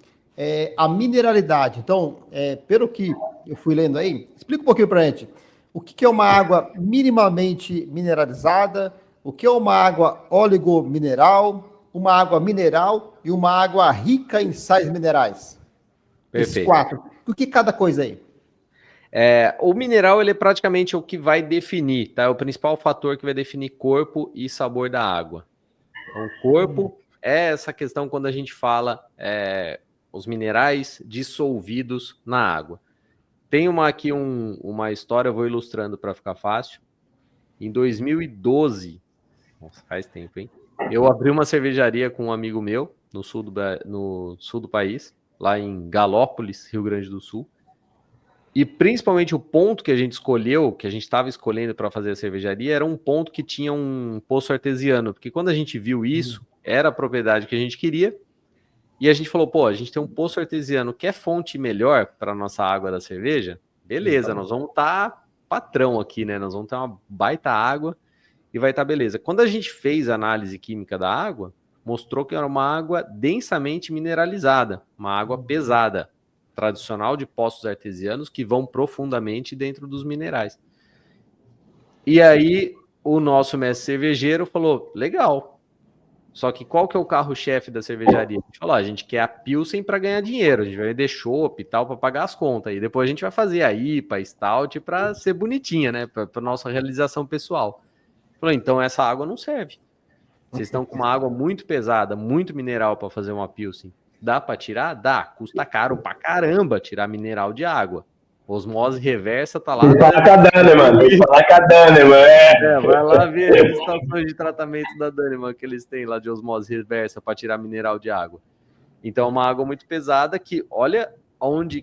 a mineralidade. Então, pelo que eu fui lendo aí, explica um pouquinho pra gente. O que é uma água minimamente mineralizada, o que é uma água oligomineral, uma água mineral e uma água rica em sais minerais. Perfeito. Esses 4. O que é cada coisa aí? O mineral, ele é praticamente o que vai definir, tá? É o principal fator que vai definir corpo e sabor da água. Então, o corpo é essa questão quando a gente fala os minerais dissolvidos na água. Tem aqui uma história, eu vou ilustrando para ficar fácil. Em 2012, nossa, faz tempo, hein? Eu abri uma cervejaria com um amigo meu no sul do país, lá em Galópolis, Rio Grande do Sul. E principalmente o ponto que a gente escolheu, que a gente estava escolhendo para fazer a cervejaria, era um ponto que tinha um poço artesiano, porque quando a gente viu isso, era a propriedade que a gente queria, e a gente falou, pô, a gente tem um poço artesiano, quer fonte melhor para a nossa água da cerveja? Beleza, nós vamos estar patrão aqui, né? Nós vamos ter uma baita água e vai estar beleza. Quando a gente fez a análise química da água, mostrou que era uma água densamente mineralizada, uma água pesada, tradicional de poços artesianos que vão profundamente dentro dos minerais. E aí o nosso mestre cervejeiro falou, legal, só que qual que é o carro-chefe da cervejaria? A gente falou, a gente quer a Pilsen para ganhar dinheiro, a gente vai vender chopp e tal para pagar as contas, e depois a gente vai fazer a IPA, a Stout para ser bonitinha, né, para nossa realização pessoal. Falou, então essa água não serve. Vocês estão com uma água muito pesada, muito mineral para fazer uma Pilsen. Dá para tirar? Dá. Custa caro pra caramba tirar mineral de água. Osmose reversa tá lá. Fala com a Daneman. Fala com a Daneman. Vai lá ver as estações de tratamento da Daneman que eles têm lá de osmose reversa para tirar mineral de água. Então é uma água muito pesada que, olha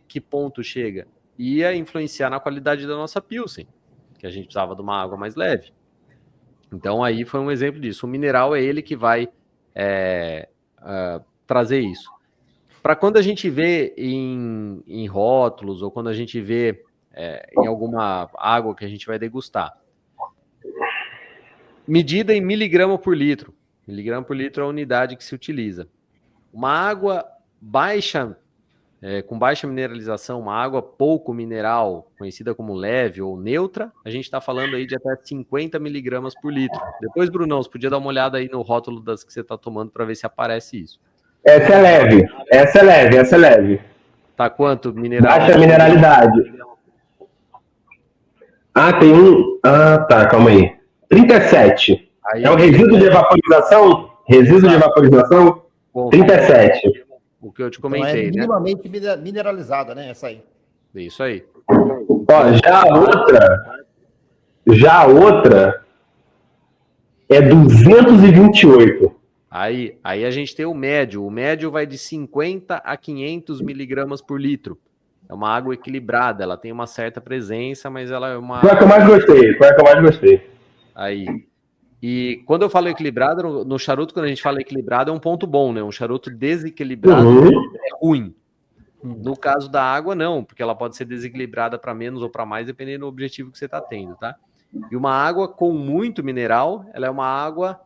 que ponto chega. Ia influenciar na qualidade da nossa Pilsen, que a gente precisava de uma água mais leve. Então aí foi um exemplo disso. O mineral é ele que vai trazer isso. Para quando a gente vê em rótulos ou quando a gente vê em alguma água que a gente vai degustar. Medida em miligrama por litro. Miligrama por litro é a unidade que se utiliza. Uma água baixa, com baixa mineralização, uma água pouco mineral, conhecida como leve ou neutra, a gente está falando aí de até 50 miligramas por litro. Depois, Brunão, você podia dar uma olhada aí no rótulo das que você está tomando para ver se aparece isso. Essa é leve, essa é leve, essa é leve. Tá quanto mineral? Baixa mineralidade. Tem um... tá, calma aí. 37. Aí, é o resíduo de evaporização? Resíduo de evaporização? 37. O que eu te Então comentei, é minimamente mineralizada, né? Essa aí. Isso aí. Ó, já a outra é 228. Aí a gente tem o médio. O médio vai de 50 a 500 miligramas por litro. É uma água equilibrada, ela tem uma certa presença, mas ela é uma... Foi a que eu mais gostei. Aí. E quando eu falo equilibrado, no charuto, quando a gente fala equilibrado, é um ponto bom, né? Um charuto desequilibrado é ruim. No caso da água, não, porque ela pode ser desequilibrada para menos ou para mais, dependendo do objetivo que você está tendo, tá? E uma água com muito mineral, ela é uma água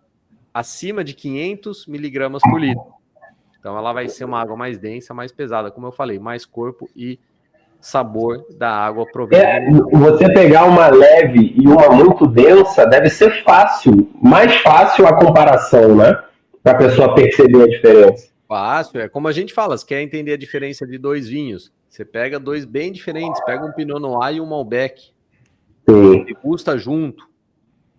acima de 500 miligramas por litro. Então ela vai ser uma água mais densa, mais pesada, como eu falei, mais corpo e sabor da água proveniente. Você pegar uma leve e uma muito densa deve ser fácil, mais fácil a comparação, né? Para a pessoa perceber a diferença. Fácil, é como a gente fala, se quer entender a diferença de dois vinhos, você pega dois bem diferentes, pega um Pinot Noir e um Malbec, e custa junto.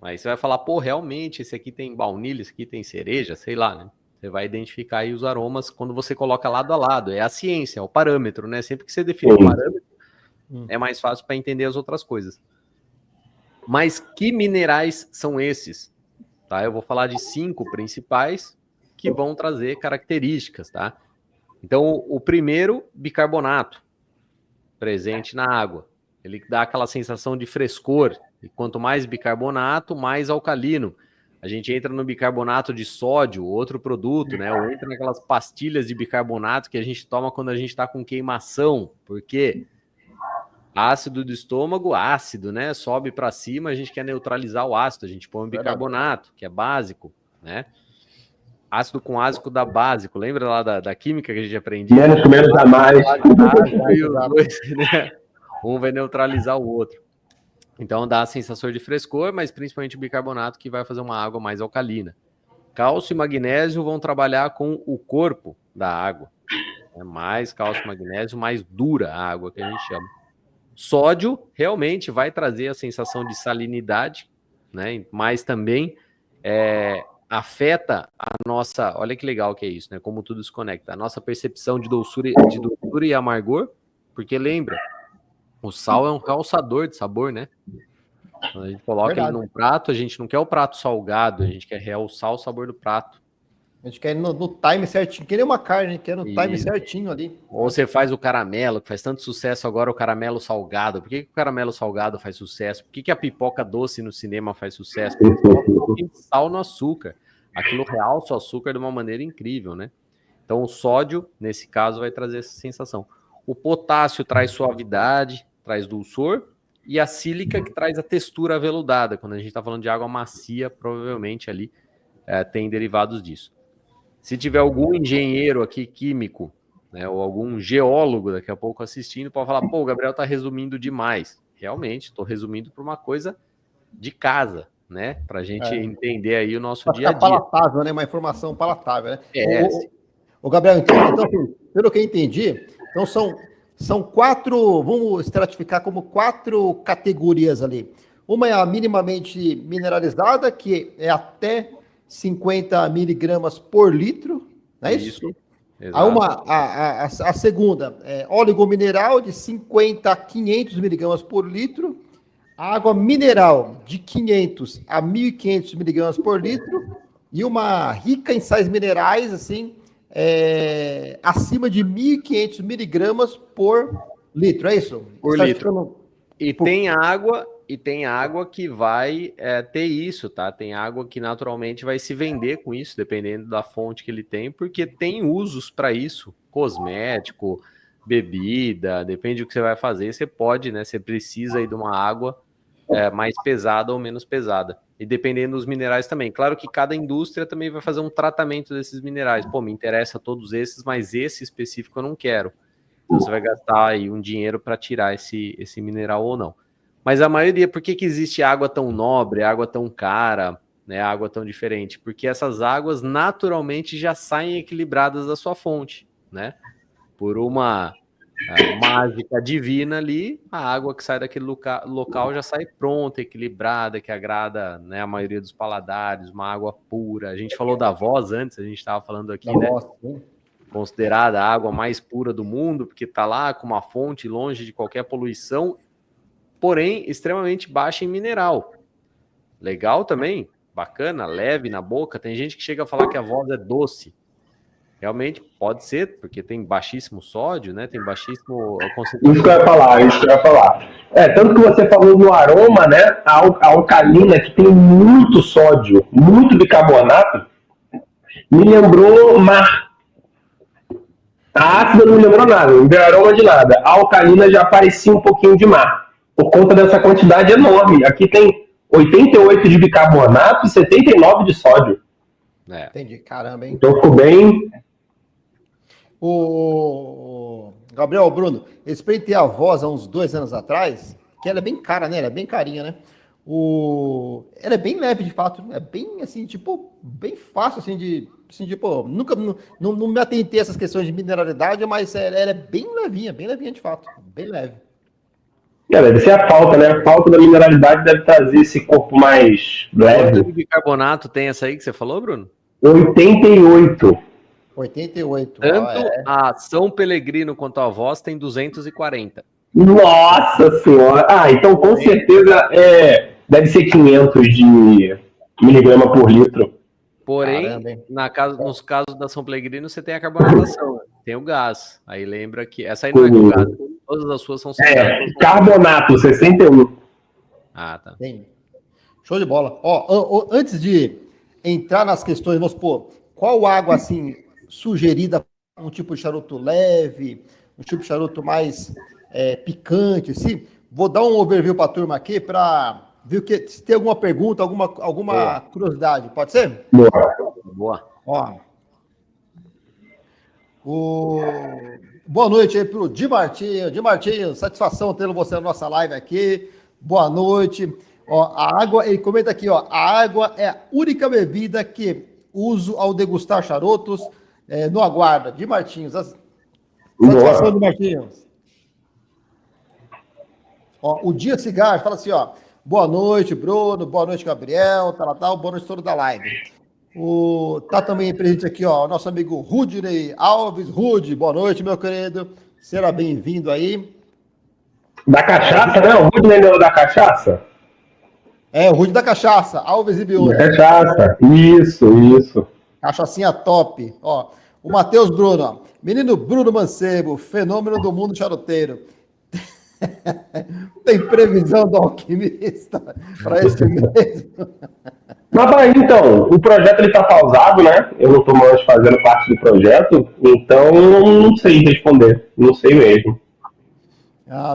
Aí você vai falar, pô, realmente, esse aqui tem baunilha, esse aqui tem cereja, sei lá, né? Você vai identificar aí os aromas quando você coloca lado a lado. É a ciência, é o parâmetro, né? Sempre que você define o parâmetro, é mais fácil para entender as outras coisas. Mas que minerais são esses? Tá? Eu vou falar de 5 principais que vão trazer características, tá? Então, o primeiro, bicarbonato, presente na água. Ele dá aquela sensação de frescor. E quanto mais bicarbonato, mais alcalino. A gente entra no bicarbonato de sódio, outro produto, né? Ou entra naquelas pastilhas de bicarbonato que a gente toma quando a gente está com queimação. Por quê? Ácido do estômago, ácido, né? Sobe para cima, a gente quer neutralizar o ácido. A gente põe um bicarbonato, que é básico, né? Ácido com ácido dá básico. Lembra lá da química que a gente aprendia? Menos a mais. Um vai neutralizar o outro. Então dá a sensação de frescor, mas principalmente o bicarbonato que vai fazer uma água mais alcalina. Cálcio e magnésio vão trabalhar com o corpo da água. É mais cálcio e magnésio, mais dura a água que a gente chama. Sódio realmente vai trazer a sensação de salinidade, né? Mas também afeta a nossa... Olha que legal que é isso, né? Como tudo se conecta. A nossa percepção de doçura e amargor, porque lembra, o sal é um realçador de sabor, né? Quando a gente coloca ele num prato, a gente não quer o prato salgado, a gente quer realçar o sabor do prato. A gente quer no time certinho, que nem uma carne, quer no time certinho ali. Ou você faz o caramelo, que faz tanto sucesso agora, o caramelo salgado. Por que o caramelo salgado faz sucesso? Por que a pipoca doce no cinema faz sucesso? Porque coloca um pouquinho de sal no açúcar. Aquilo realça o açúcar de uma maneira incrível, né? Então o sódio, nesse caso, vai trazer essa sensação. O potássio traz suavidade, traz dulçor, e a sílica que traz a textura aveludada. Quando a gente está falando de água macia, provavelmente ali tem derivados disso. Se tiver algum engenheiro aqui químico, né, ou algum geólogo daqui a pouco assistindo, pode falar, pô, o Gabriel está resumindo demais. Realmente, estou resumindo para uma coisa de casa, né? Para a gente entender aí o nosso dia a dia. Palatável, né? Uma informação palatável, né? O Gabriel, então, pelo que eu entendi, então são 4, vamos estratificar como 4 categorias ali. Uma é a minimamente mineralizada, que é até 50 miligramas por litro, não é isso? A segunda é oligomineral, de 50 a 500 miligramas por litro. A água mineral, de 500 a 1.500 miligramas por litro. E uma rica em sais minerais, assim, acima de 1.500 miligramas por litro, é isso? Por litro. Tem água que vai ter isso, tá? Tem água que naturalmente vai se vender com isso, dependendo da fonte que ele tem, porque tem usos para isso, cosmético, bebida, depende do que você vai fazer, você pode, né? Você precisa aí de uma água mais pesada ou menos pesada. E dependendo dos minerais também. Claro que cada indústria também vai fazer um tratamento desses minerais. Pô, me interessa todos esses, mas esse específico eu não quero. Então você vai gastar aí um dinheiro para tirar esse mineral ou não. Mas a maioria, por que existe água tão nobre, água tão cara, né, a água tão diferente? Porque essas águas naturalmente já saem equilibradas da sua fonte, né? Por uma mágica divina ali, a água que sai daquele local já sai pronta, equilibrada, que agrada, né, a maioria dos paladares, uma água pura. A gente falou da Voz antes, a gente estava falando aqui, né? Considerada a água mais pura do mundo, porque está lá com uma fonte longe de qualquer poluição, porém extremamente baixa em mineral. Legal também, bacana, leve na boca. Tem gente que chega a falar que a Voz é doce. Realmente pode ser, porque tem baixíssimo sódio, né? Tem baixíssimo concentração. Isso que eu ia falar. Tanto que você falou no aroma, né? A alcalina, que tem muito sódio, muito bicarbonato, me lembrou mar. A ácida não me lembrou nada, não deu aroma de nada. A alcalina já parecia um pouquinho de mar, por conta dessa quantidade enorme. Aqui tem 88 de bicarbonato e 79 de sódio. Entendi, caramba, hein? Então ficou bem... O Gabriel, Bruno, eu experimentei a Voz há uns 2 anos atrás, que ela é bem cara, né? Ela é bem carinha, né? Ela é bem leve, de fato. É bem, assim, tipo, bem fácil, assim, tipo, nunca, não me atentei a essas questões de mineralidade, mas ela é bem levinha, de fato. Bem leve. Deve ser a falta, né? A falta da mineralidade deve trazer esse corpo mais leve. Quanto de bicarbonato tem essa aí que você falou, Bruno? 88. 88. Tanto a São Pellegrino quanto a Voz tem 240. Nossa senhora! Então com certeza deve ser 500 de miligrama por litro. Porém, nos casos da São Pellegrino, você tem a carbonatação, tem o gás. Aí lembra que essa aí não é com gás, todas as suas são sem gás. Carbonato, 61. Ah, tá. Tem. Show de bola. Antes de entrar nas questões, vamos supor, qual água, assim, sugerida, um tipo de charuto leve, um tipo de charuto mais picante, assim? Vou dar um overview para a turma aqui para ver se tem alguma pergunta, alguma curiosidade. Pode ser? Boa. Boa noite aí para o Di Martinho. Di Martinho, satisfação tê-lo você na nossa live aqui. Boa noite. A água, ele comenta aqui, a água é a única bebida que uso ao degustar charutos. No aguarda, de Martins. Satisfação de Martins. O Dia Cigar fala assim, boa noite, Bruno, boa noite, Gabriel, boa noite todo da live. Tá também presente aqui, o nosso amigo Rudney Alves. Rude, boa noite, meu querido. Seja bem-vindo aí. Da cachaça, né? O Rudney da cachaça? O Rude da cachaça, Alves e Bione. Da cachaça, isso. Cachaçinha top. O Matheus Bruno, menino Bruno Mancebo, fenômeno do mundo charuteiro. Tem previsão do alquimista para esse mesmo? Na Bahia, então, o projeto está pausado, né? Eu não estou mais fazendo parte do projeto, então não sei responder, não sei mesmo.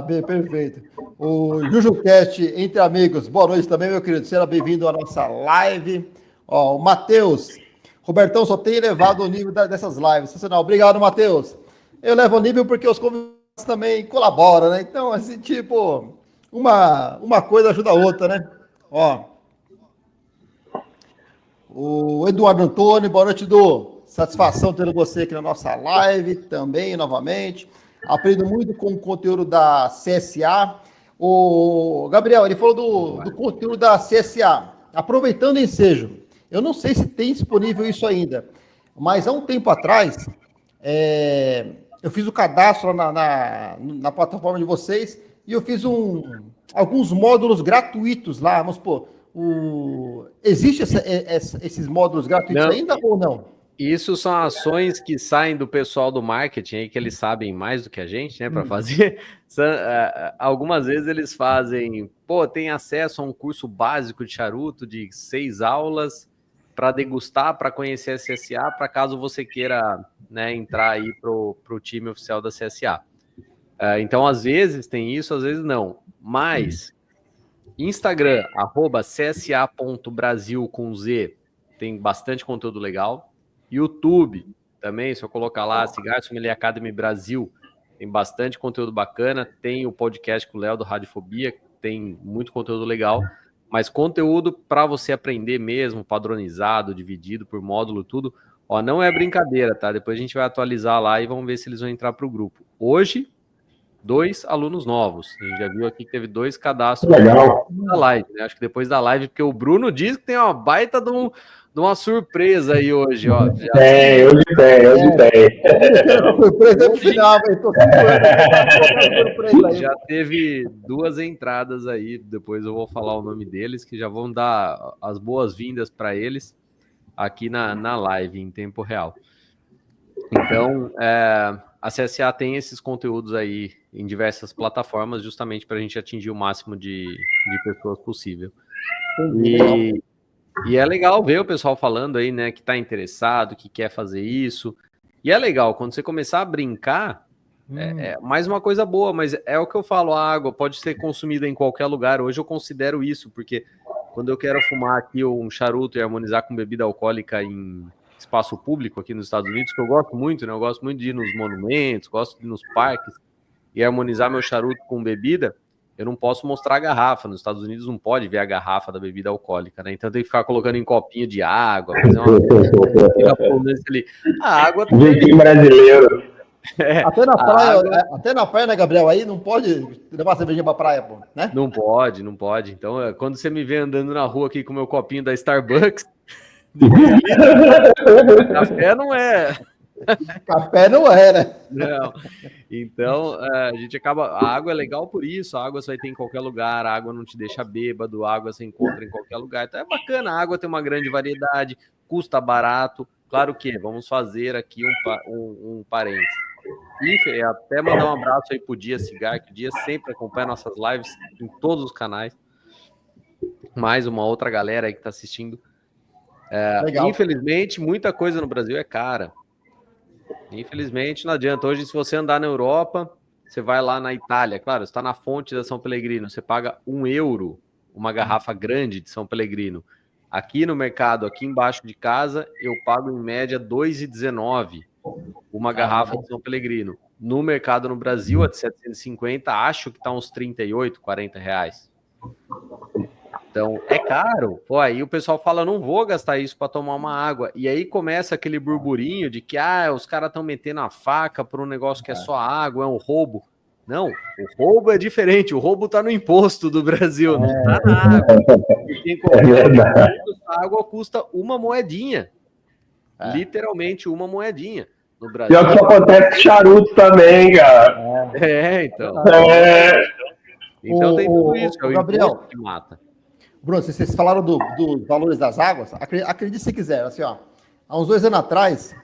Bem, perfeito. O JujuCast Entre Amigos, boa noite também, meu querido. Seja bem-vindo à nossa live. O Matheus, Robertão só tem elevado o nível dessas lives. Sensacional. Obrigado, Matheus. Eu levo o nível porque os convidados também colaboram, né? Então, assim, tipo, uma coisa ajuda a outra, né? O Eduardo Antônio, boa noite, Edu. Satisfação ter você aqui na nossa live também, novamente. Aprendo muito com o conteúdo da CSA. O Gabriel, ele falou do conteúdo da CSA. Aproveitando o ensejo, eu não sei se tem disponível isso ainda, mas há um tempo atrás, eu fiz o cadastro na plataforma de vocês e eu fiz alguns módulos gratuitos lá. Vamos supor, existe esses módulos gratuitos ainda ou não? Isso são ações que saem do pessoal do marketing, aí que eles sabem mais do que a gente, né, para fazer. Algumas vezes eles fazem, tem acesso a um curso básico de charuto de 6 aulas para degustar, para conhecer a CSA, para caso você queira, né, entrar aí pro time oficial da CSA. Então, às vezes tem isso, às vezes não. Mas Instagram, @csa.brasil com Z, tem bastante conteúdo legal. YouTube também, se eu colocar lá, Cigar Sommelier Academy Brasil, tem bastante conteúdo bacana. Tem o podcast com o Léo do Radiofobia, tem muito conteúdo legal. Mas conteúdo para você aprender mesmo, padronizado, dividido por módulo, tudo, ó, não é brincadeira, tá? Depois a gente vai atualizar lá e vamos ver se eles vão entrar para o grupo. Hoje, 2 alunos novos. A gente já viu aqui que teve 2 cadastros da live, né? Acho que depois da live, porque o Bruno diz que tem uma baita de uma surpresa aí hoje, ó. Hoje tem. Surpresa no final, hein? Tô surpresa aí. Já teve 2 entradas aí, depois eu vou falar o nome deles, que já vão dar as boas-vindas para eles aqui na live, em tempo real. Então, a CSA tem esses conteúdos aí em diversas plataformas, justamente para a gente atingir o máximo de pessoas possível. E é legal ver o pessoal falando aí, né, que está interessado, que quer fazer isso. E é legal, quando você começar a brincar, é mais uma coisa boa, mas é o que eu falo, a água pode ser consumida em qualquer lugar. Hoje eu considero isso, porque quando eu quero fumar aqui um charuto e harmonizar com bebida alcoólica em espaço público aqui nos Estados Unidos, que eu gosto muito, né? Eu gosto muito de ir nos monumentos, gosto de ir nos parques e harmonizar meu charuto com bebida. Eu não posso mostrar a garrafa. Nos Estados Unidos não pode ver a garrafa da bebida alcoólica, né? Então tem que ficar colocando em copinho de água, fazer uma ali. A água também. Jeitinho brasileiro. Até na praia, né, Gabriel? Aí não pode levar cervejinha pra praia, pô, né? Não pode. Então, quando você me vê andando na rua aqui com o meu copinho da Starbucks, café não é. Café não é, né? Não. Então, a gente acaba... A água é legal por isso, a água você vai ter em qualquer lugar, a água não te deixa bêbado, a água você encontra em qualquer lugar. Então é bacana, a água tem uma grande variedade, custa barato. Claro que vamos fazer aqui um parênteses. E até mandar um abraço aí pro Dia Cigar, que o Dia sempre acompanha nossas lives em todos os canais. Mais uma outra galera aí que tá assistindo. Infelizmente, muita coisa no Brasil é cara. Infelizmente, não adianta. Hoje, se você andar na Europa, você vai lá na Itália, claro, você está na fonte da São Pellegrino, você paga €1 uma garrafa grande de São Pellegrino. Aqui no mercado, aqui embaixo de casa, eu pago em média R$2,19 uma garrafa de São Pellegrino. No mercado no Brasil, a de 750, acho que está uns R$38, R$40. Então, é caro. Pô, aí o pessoal fala, não vou gastar isso para tomar uma água. E aí começa aquele burburinho de que os caras estão metendo a faca por um negócio que é só água, é um roubo. Não, o roubo é diferente. O roubo tá no imposto do Brasil, não tá na água. A água custa uma moedinha. Literalmente uma moedinha. No Brasil. Pior que isso acontece com charuto também, cara. Então. Então tem tudo isso, é o Gabriel que mata. Bruno, vocês falaram dos valores das águas, acredite se quiser, assim, ó, há uns 2 anos atrás,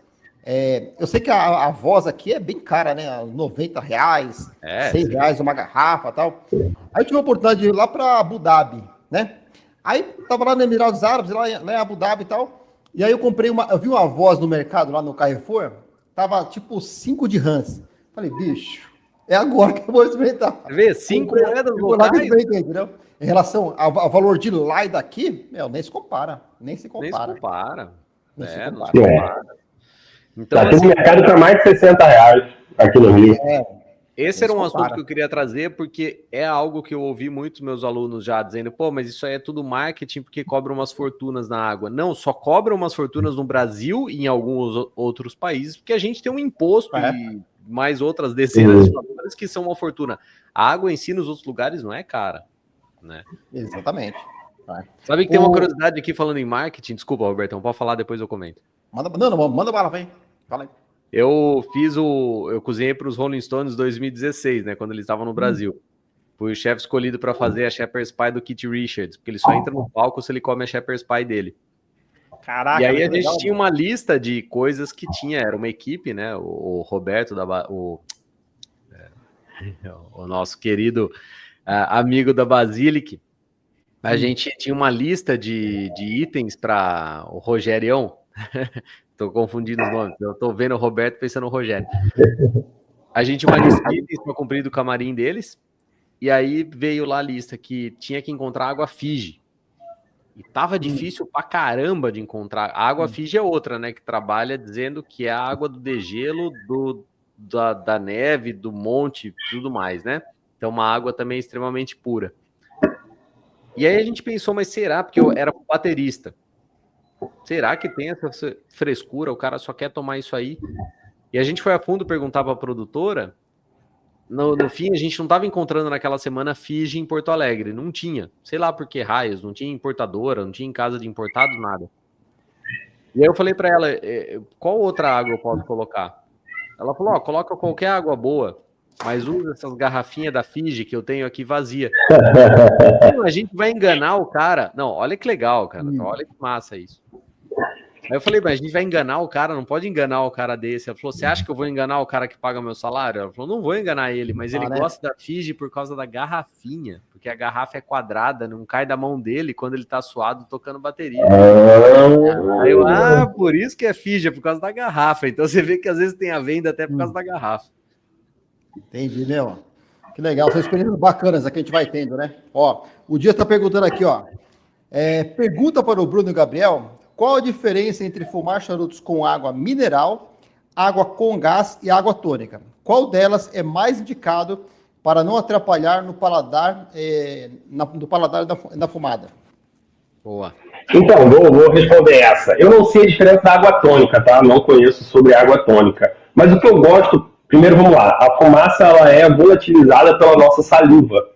eu sei que a voz aqui é bem cara, né, R$90, R$100 uma garrafa e tal. Aí eu tive a oportunidade de ir lá para Abu Dhabi, né, aí tava lá no Emirados Árabes, lá em Abu Dhabi e tal, e aí eu vi uma voz no mercado, lá no Carrefour, tava tipo 5 dirhams. Falei, bicho, é agora que eu vou experimentar. Você vê, 5 moedas locais? Entendeu? Em relação ao valor de lá e daqui, nem se compara. Nem se compara. Não se compara. Então, aqui no mercado está mais de R$60 aqui no Rio. Esse era um assunto que eu queria trazer, porque é algo que eu ouvi muitos meus alunos já dizendo, pô, mas isso aí é tudo marketing porque cobra umas fortunas na água. Não, só cobra umas fortunas no Brasil e em alguns outros países, porque a gente tem um imposto e mais outras dezenas de fatores que são uma fortuna. A água em si nos outros lugares não é cara. Né? Exatamente. Sabe que tem uma curiosidade aqui falando em marketing? Desculpa, Robertão, pode falar, depois eu comento. Manda bala, vem. Fala aí. Eu cozinhei para os Rolling Stones 2016, né, quando eles estavam no Brasil. Fui o chefe escolhido para fazer a Shepherd's Pie do Keith Richards, porque ele só entra no palco se ele come a Shepherd's Pie dele. Caraca, e aí a gente tinha uma lista de coisas que tinha, era uma equipe, né, o Roberto, o nosso querido amigo da Basilic, a gente tinha uma lista de itens para o Rogerião. Tô confundindo os nomes. Eu tô vendo o Roberto pensando no Rogério. A gente tinha uma lista de itens para cumprir do camarim deles. E aí veio lá a lista que tinha que encontrar água Fiji. E tava difícil pra caramba de encontrar. A água Fiji é outra, né? Que trabalha dizendo que é a água do degelo, da neve, do monte, tudo mais, né? Então, uma água também extremamente pura. E aí a gente pensou, mas será? Porque eu era baterista. Será que tem essa frescura? O cara só quer tomar isso aí? E a gente foi a fundo perguntar para a produtora. No fim, a gente não estava encontrando naquela semana Fiji em Porto Alegre. Não tinha. Sei lá por que raios. Não tinha importadora, não tinha em casa de importado, nada. E aí eu falei para ela, qual outra água eu posso colocar? Ela falou, coloca qualquer água boa, mas usa essas garrafinhas da Fiji que eu tenho aqui vazia. A gente vai enganar o cara. Não, olha que legal, cara. Olha que massa isso. Aí eu falei, mas a gente vai enganar o cara, não pode enganar o cara desse. Ela falou, você acha que eu vou enganar o cara que paga meu salário? Ela falou, não vou enganar ele, mas ele gosta da Fiji por causa da garrafinha, porque a garrafa é quadrada, não cai da mão dele quando ele tá suado tocando bateria. Aí eu, por isso que é Fiji, é por causa da garrafa. Então você vê que às vezes tem a venda até por causa da garrafa. Entendi, meu. Que legal, são experiências bacanas que a gente vai tendo, né? Ó, o Dias está perguntando aqui, ó. Pergunta para o Bruno e o Gabriel, qual a diferença entre fumar charutos com água mineral, água com gás e água tônica? Qual delas é mais indicado para não atrapalhar no paladar, da fumada? Boa. Então, vou responder essa. Eu não sei a diferença da água tônica, tá? Não conheço sobre água tônica. Mas o que eu gosto, primeiro vamos lá, a fumaça ela é volatilizada pela nossa saliva,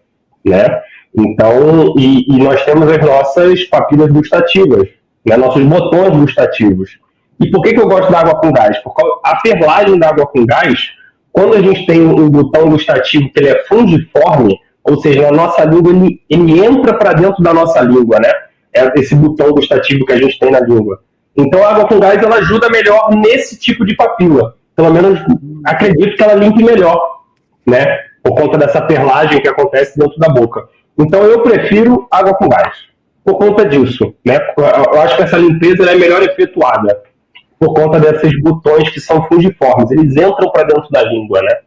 né? Então, e nós temos as nossas papilas gustativas, né? Nossos botões gustativos. E por que eu gosto da água com gás? Porque a perlagem da água com gás, quando a gente tem um botão gustativo que ele é fungiforme, ou seja, na nossa língua ele entra para dentro da nossa língua, né? É esse botão gustativo que a gente tem na língua. Então a água com gás ela ajuda melhor nesse tipo de papila. Pelo menos acredito que ela limpe melhor, né? Por conta dessa perlagem que acontece dentro da boca. Então eu prefiro água com gás. Por conta disso, né? Eu acho que essa limpeza é melhor efetuada por conta desses botões que são fungiformes. Eles entram para dentro da língua, né?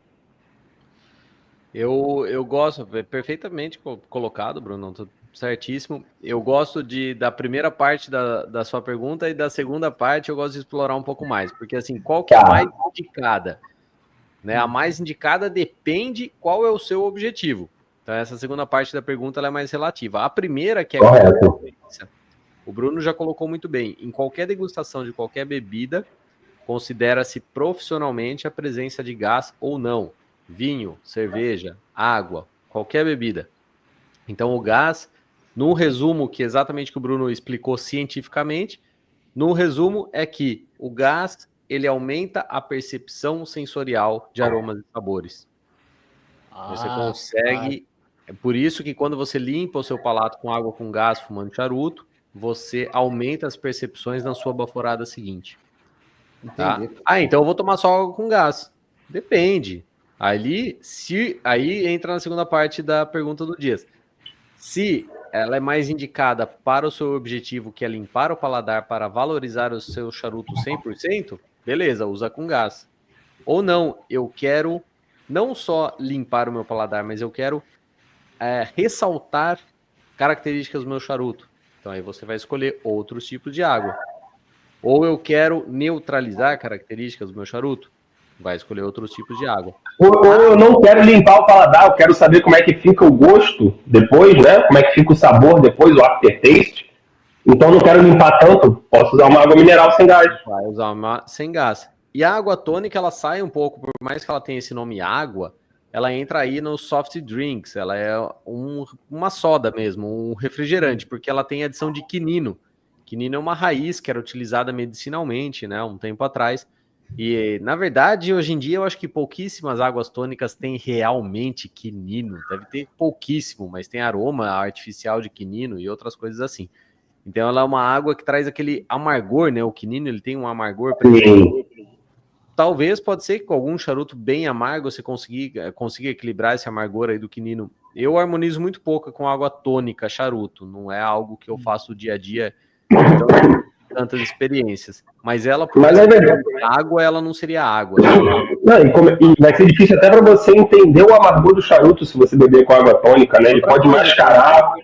Eu gosto, perfeitamente colocado, Bruno, certíssimo. Eu gosto da primeira parte da sua pergunta e da segunda parte eu gosto de explorar um pouco mais, porque assim, qual que é a mais indicada? Né? A mais indicada depende qual é o seu objetivo. Então essa segunda parte da pergunta ela é mais relativa. A primeira, que é o Bruno já colocou muito bem, em qualquer degustação de qualquer bebida, considera-se profissionalmente a presença de gás ou não. Vinho, cerveja, água, qualquer bebida. Então o gás, num resumo que exatamente que o Bruno explicou cientificamente, no resumo é que o gás ele aumenta a percepção sensorial de aromas e sabores. Você consegue... É por isso que quando você limpa o seu palato com água com gás fumando charuto, você aumenta as percepções na sua baforada seguinte. Tá? Então eu vou tomar só água com gás. Depende. Aí entra na segunda parte da pergunta do Dias. Se ela é mais indicada para o seu objetivo, que é limpar o paladar para valorizar o seu charuto 100%, beleza, usa com gás. Ou não, eu quero não só limpar o meu paladar, mas eu quero ressaltar características do meu charuto. Então aí você vai escolher outros tipos de água. Ou eu quero neutralizar características do meu charuto, vai escolher outros tipos de água. Ou eu não quero limpar o paladar, eu quero saber como é que fica o gosto depois, né? Como é que fica o sabor depois, o aftertaste. Então não quero limpar tanto, posso usar uma água mineral sem gás. Vai usar uma sem gás. E a água tônica, ela sai um pouco, por mais que ela tenha esse nome água, ela entra aí nos soft drinks, ela é uma soda mesmo, um refrigerante, porque ela tem adição de quinino. Quinino é uma raiz que era utilizada medicinalmente, né, um tempo atrás. E, na verdade, hoje em dia, eu acho que pouquíssimas águas tônicas têm realmente quinino. Deve ter pouquíssimo, mas tem aroma artificial de quinino e outras coisas assim. Então, ela é uma água que traz aquele amargor, né? O quinino, ele tem um amargor presente. Talvez, pode ser que com algum charuto bem amargo você consiga equilibrar esse amargor aí do quinino. Eu harmonizo muito pouco com água tônica, charuto. Não é algo que eu faço dia a dia, então tantas experiências. Mas ela, por água, ela não seria água. E vai ser difícil até para você entender o amargor do charuto se você beber com água tônica, né? Ele pode mascarar.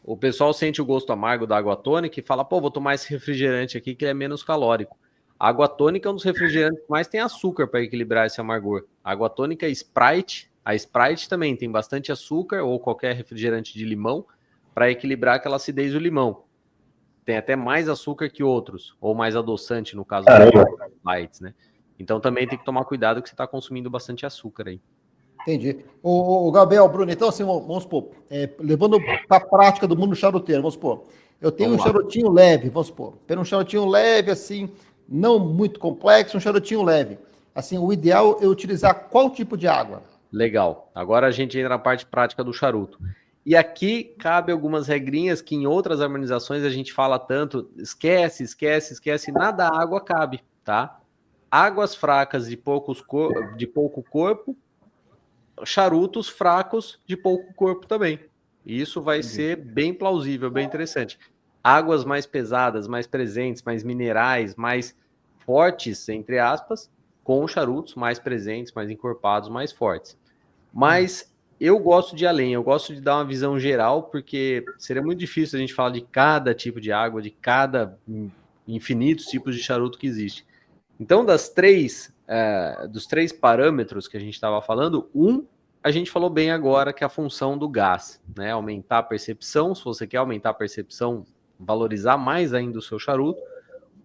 O pessoal sente o gosto amargo da água tônica e fala, pô, vou tomar esse refrigerante aqui que é menos calórico. A água tônica é um dos refrigerantes que mais tem açúcar para equilibrar esse amargor. A água tônica é Sprite. A Sprite também tem bastante açúcar, ou qualquer refrigerante de limão, para equilibrar aquela acidez do limão. Tem até mais açúcar que outros, ou mais adoçante, no caso dos lights, né? Então também tem que tomar cuidado que você está consumindo bastante açúcar aí. Entendi. O Gabriel, Bruno, então assim, vamos supor, levando para a prática do mundo charuteiro, vamos supor, eu tenho um charutinho leve, vamos supor, um charutinho leve, assim, não muito complexo, um charutinho leve. Assim, o ideal é utilizar qual tipo de água? Legal. Agora a gente entra na parte prática do charuto. E aqui cabe algumas regrinhas que em outras harmonizações a gente fala tanto, esquece, nada água cabe, tá? Águas fracas de pouco corpo, charutos fracos de pouco corpo também. Isso vai ser bem plausível, bem interessante. Águas mais pesadas, mais presentes, mais minerais, mais fortes, entre aspas, com charutos mais presentes, mais encorpados, mais fortes. Mas eu gosto de ir além, eu gosto de dar uma visão geral, porque seria muito difícil a gente falar de cada tipo de água, de cada infinitos tipos de charuto que existe. Então, dos três parâmetros que a gente estava falando, a gente falou bem agora, que é a função do gás, né? Aumentar a percepção, se você quer aumentar a percepção, valorizar mais ainda o seu charuto,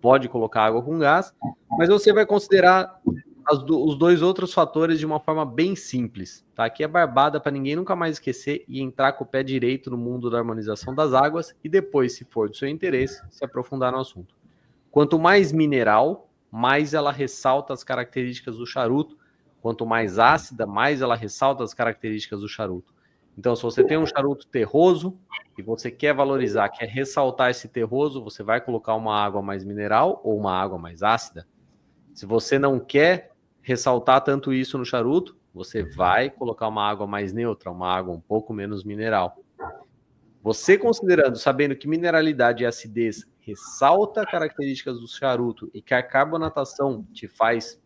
pode colocar água com gás, mas você vai considerar os dois outros fatores de uma forma bem simples, tá? Aqui é barbada para ninguém nunca mais esquecer e entrar com o pé direito no mundo da harmonização das águas e depois, se for do seu interesse, se aprofundar no assunto. Quanto mais mineral, mais ela ressalta as características do charuto. Quanto mais ácida, mais ela ressalta as características do charuto. Então, se você tem um charuto terroso e você quer valorizar, quer ressaltar esse terroso, você vai colocar uma água mais mineral ou uma água mais ácida. Se você não quer ressaltar tanto isso no charuto, você vai colocar uma água mais neutra, uma água um pouco menos mineral. Você considerando, sabendo que mineralidade e acidez ressalta características do charuto e que a carbonatação te faz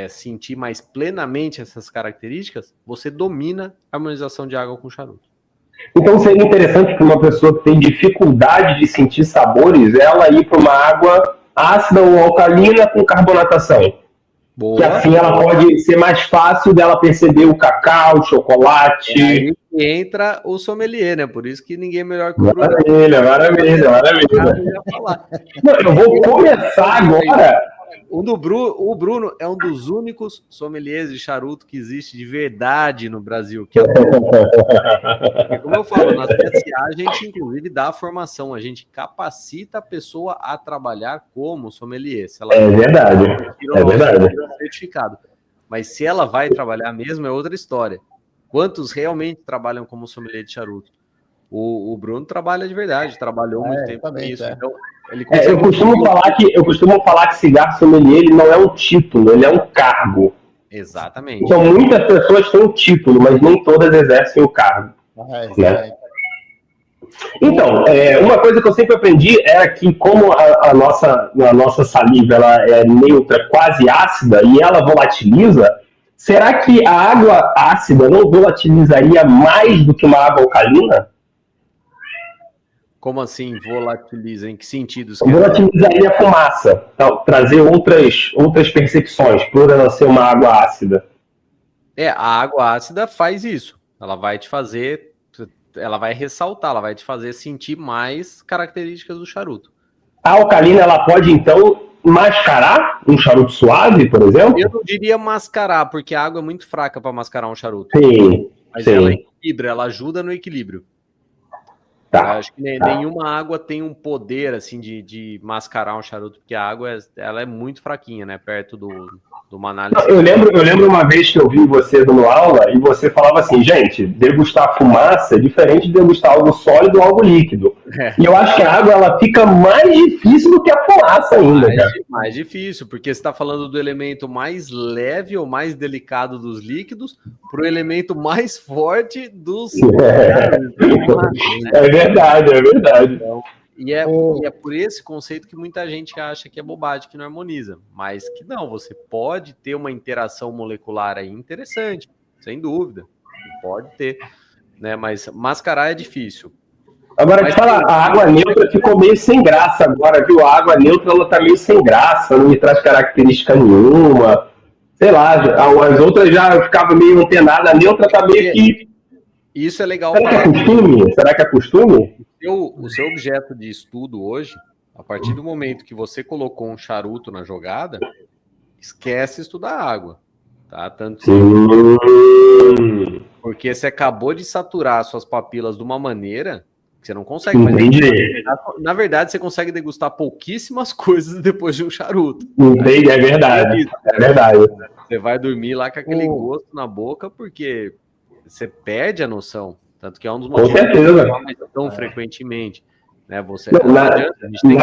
sentir mais plenamente essas características, você domina a harmonização de água com charuto. Então seria interessante para uma pessoa que tem dificuldade de sentir sabores, ela ir para uma água ácida ou alcalina com carbonatação. Boa. Que assim ela pode ser mais fácil dela perceber o cacau, o chocolate. Aí entra o sommelier, né? Por isso que ninguém é melhor que o Bruno. Maravilha. Não, eu vou começar agora. O Bruno é um dos únicos sommeliers de charuto que existe de verdade no Brasil. Que é como eu falo, na CSA a gente inclusive dá a formação, a gente capacita a pessoa a trabalhar como sommelier. Se ela verdade. Certificado. Mas se ela vai trabalhar mesmo é outra história. Quantos realmente trabalham como sommelier de charuto? O Bruno trabalha de verdade, trabalhou muito tempo com isso. Então, eu costumo falar que cigarro sommelier ele não é um título, ele é um cargo. Exatamente. Então muitas pessoas têm um título, mas nem todas exercem o cargo. Né? Então, uma coisa que eu sempre aprendi era que como a nossa saliva ela é neutra, quase ácida, e ela volatiliza, será que a água ácida não volatilizaria mais do que uma água alcalina? Como assim volatiliza? Em que sentido? Volatilizaria a fumaça, trazer outras percepções, por ela ser uma água ácida. A água ácida faz isso. Ela vai te fazer, ela vai ressaltar, ela vai te fazer sentir mais características do charuto. A alcalina, ela pode, então, mascarar um charuto suave, por exemplo? Eu não diria mascarar, porque a água é muito fraca para mascarar um charuto. Sim. Mas ela equilibra, ela ajuda no equilíbrio. Eu acho que nenhuma água tem um poder assim de mascarar um charuto, porque a água ela é muito fraquinha, né? Perto do uma análise. Eu lembro uma vez que eu vi você dando aula e você falava assim, gente, degustar fumaça é diferente de degustar algo sólido ou algo líquido. E eu acho que a água ela fica mais difícil do que a fumaça ainda, cara. Mais difícil, porque você está falando do elemento mais leve ou mais delicado dos líquidos para o elemento mais forte dos É verdade. Então, e é por esse conceito que muita gente acha que é bobagem, que não harmoniza. Mas que não, você pode ter uma interação molecular aí interessante, sem dúvida. Pode ter, né? Mas mascarar é difícil. Agora, te falar, a água neutra ficou meio sem graça agora, viu? A água neutra, ela tá meio sem graça, não me traz característica nenhuma. Sei lá, as outras já ficavam meio antenadas, a neutra tá meio que... Isso é legal. Será que é costume? o seu objeto de estudo hoje, a partir do momento que você colocou um charuto na jogada, esquece estudar água, tá? Tanto porque você acabou de saturar suas papilas de uma maneira que você não consegue mais degustar. Na verdade, você consegue degustar pouquíssimas coisas depois de um charuto. Entendi, é verdade. É verdade. Você vai dormir lá com aquele gosto na boca, porque você perde a noção. Tanto que é um dos motivos que você fala tão frequentemente. Né? Nas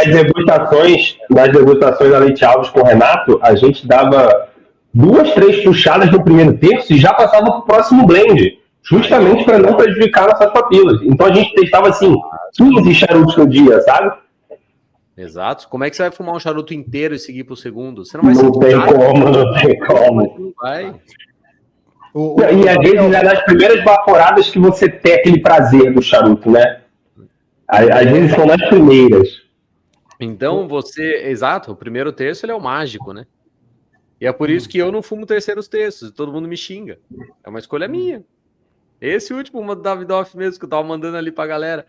degustações da Leite Alves com o Renato, a gente dava 2, 3 puxadas no primeiro terço e já passava para o próximo blend, justamente para não prejudicar nossas papilas. Então a gente testava assim 15 charutos no dia, sabe? Exato. Como é que você vai fumar um charuto inteiro e seguir para o segundo? Você não vai Não tem como. Não vai. E às vezes é nas primeiras vaporadas que você tem aquele prazer do charuto, né? Às vezes são nas primeiras. Então exato, o primeiro terço ele é o mágico, né? E é por isso que eu não fumo terceiros terços, e todo mundo me xinga. É uma escolha minha. Esse último, uma do Davidoff mesmo, que eu tava mandando ali pra galera.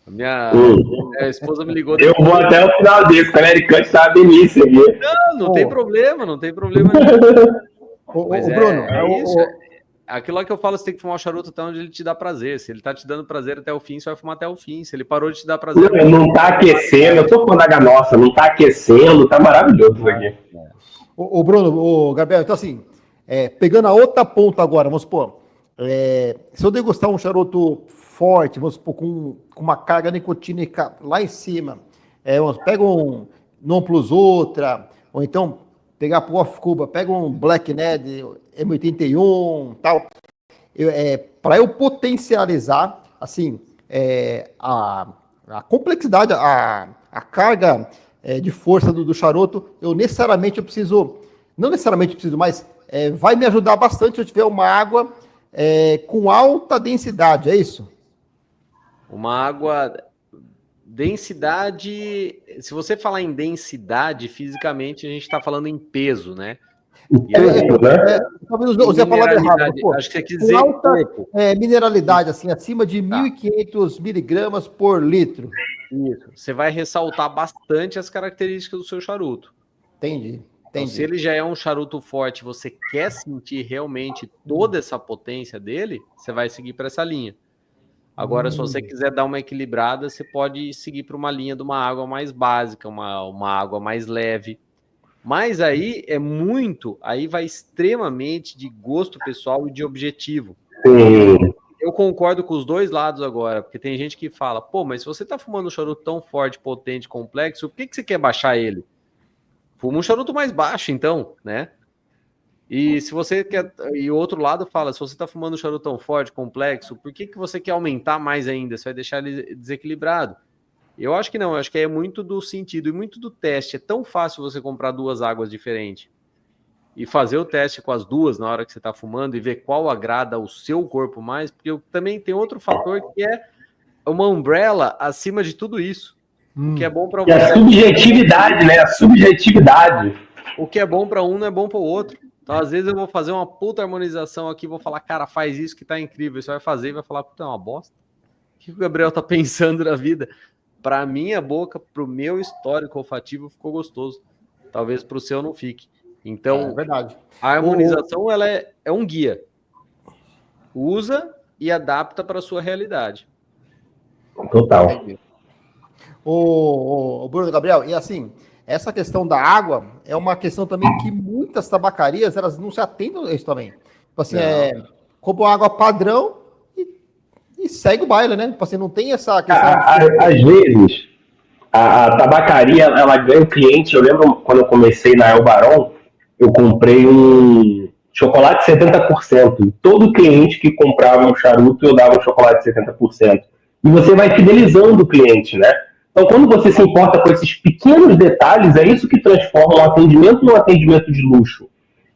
Minha esposa me ligou. Eu vou até o final desse, o Americante tá delícia aqui. Não tem problema nenhum. Mas Bruno, é isso. Aquilo lá que eu falo, você tem que fumar o charuto até onde ele te dá prazer. Se ele tá te dando prazer até o fim, você vai fumar até o fim. Se ele parou de te dar prazer... Não tá aquecendo, eu tô falando da nossa, não tá aquecendo, tá maravilhoso isso aqui. O Bruno, o Gabriel, então assim, pegando a outra ponta agora, vamos supor, se eu degustar um charuto forte, vamos supor, com uma carga nicotínica lá em cima, pega um Non Plus Ultra, ou então pegar pro Off Cuba, pega um Black Ned M81, tal, para eu potencializar, assim, a complexidade, a carga de força do charuto, eu preciso, não necessariamente preciso, mas vai me ajudar bastante se eu tiver uma água com alta densidade, é isso? Uma água... Densidade... Se você falar em densidade, fisicamente, a gente está falando em peso, né? Talvez usei a palavra errada. Acho que você quis dizer alta mineralidade, assim, acima de 1.500 miligramas por litro. Isso. Você vai ressaltar bastante as características do seu charuto. Entendi. Então, se ele já é um charuto forte, você quer sentir realmente toda essa potência dele, você vai seguir para essa linha. Agora, se você quiser dar uma equilibrada, você pode seguir para uma linha de uma água mais básica, uma água mais leve. Mas aí aí vai extremamente de gosto pessoal e de objetivo. Eu concordo com os dois lados agora, porque tem gente que fala, pô, mas se você tá fumando um charuto tão forte, potente, complexo, por que você quer baixar ele? Fuma um charuto mais baixo, então, né? E se você quer... E o outro lado fala, se você tá fumando um charuto tão forte, complexo, por que você quer aumentar mais ainda? Você vai deixar ele desequilibrado. Eu acho que não, eu acho que é muito do sentido e muito do teste. É tão fácil você comprar 2 águas diferentes e fazer o teste com as 2 na hora que você está fumando e ver qual agrada o seu corpo mais, porque também tem outro fator que é uma umbrella acima de tudo isso. O que é bom para você. E a subjetividade, né? A subjetividade. O que é bom para um não é bom para o outro. Então, às vezes, eu vou fazer uma puta harmonização aqui, vou falar, cara, faz isso que tá incrível. Você vai fazer e vai falar, puta, é uma bosta. O que o Gabriel tá pensando na vida? Para minha boca, pro meu histórico olfativo, ficou gostoso. Talvez pro seu não fique. Então, verdade. A harmonização ela é um guia. Usa e adapta para a sua realidade. Total. O Bruno, Gabriel, e assim, essa questão da água é uma questão também que muitas tabacarias, elas não se atendem a isso também. Tipo assim, compra água padrão e segue o baile, né? Tipo assim, não tem essa questão... Às vezes, a tabacaria, ela ganha o cliente. Eu lembro quando eu comecei na El Barón, eu comprei um chocolate 70%. Todo cliente que comprava um charuto, eu dava um chocolate 70%. E você vai fidelizando o cliente, né? Então, quando você se importa com esses pequenos detalhes, é isso que transforma um atendimento num atendimento de luxo.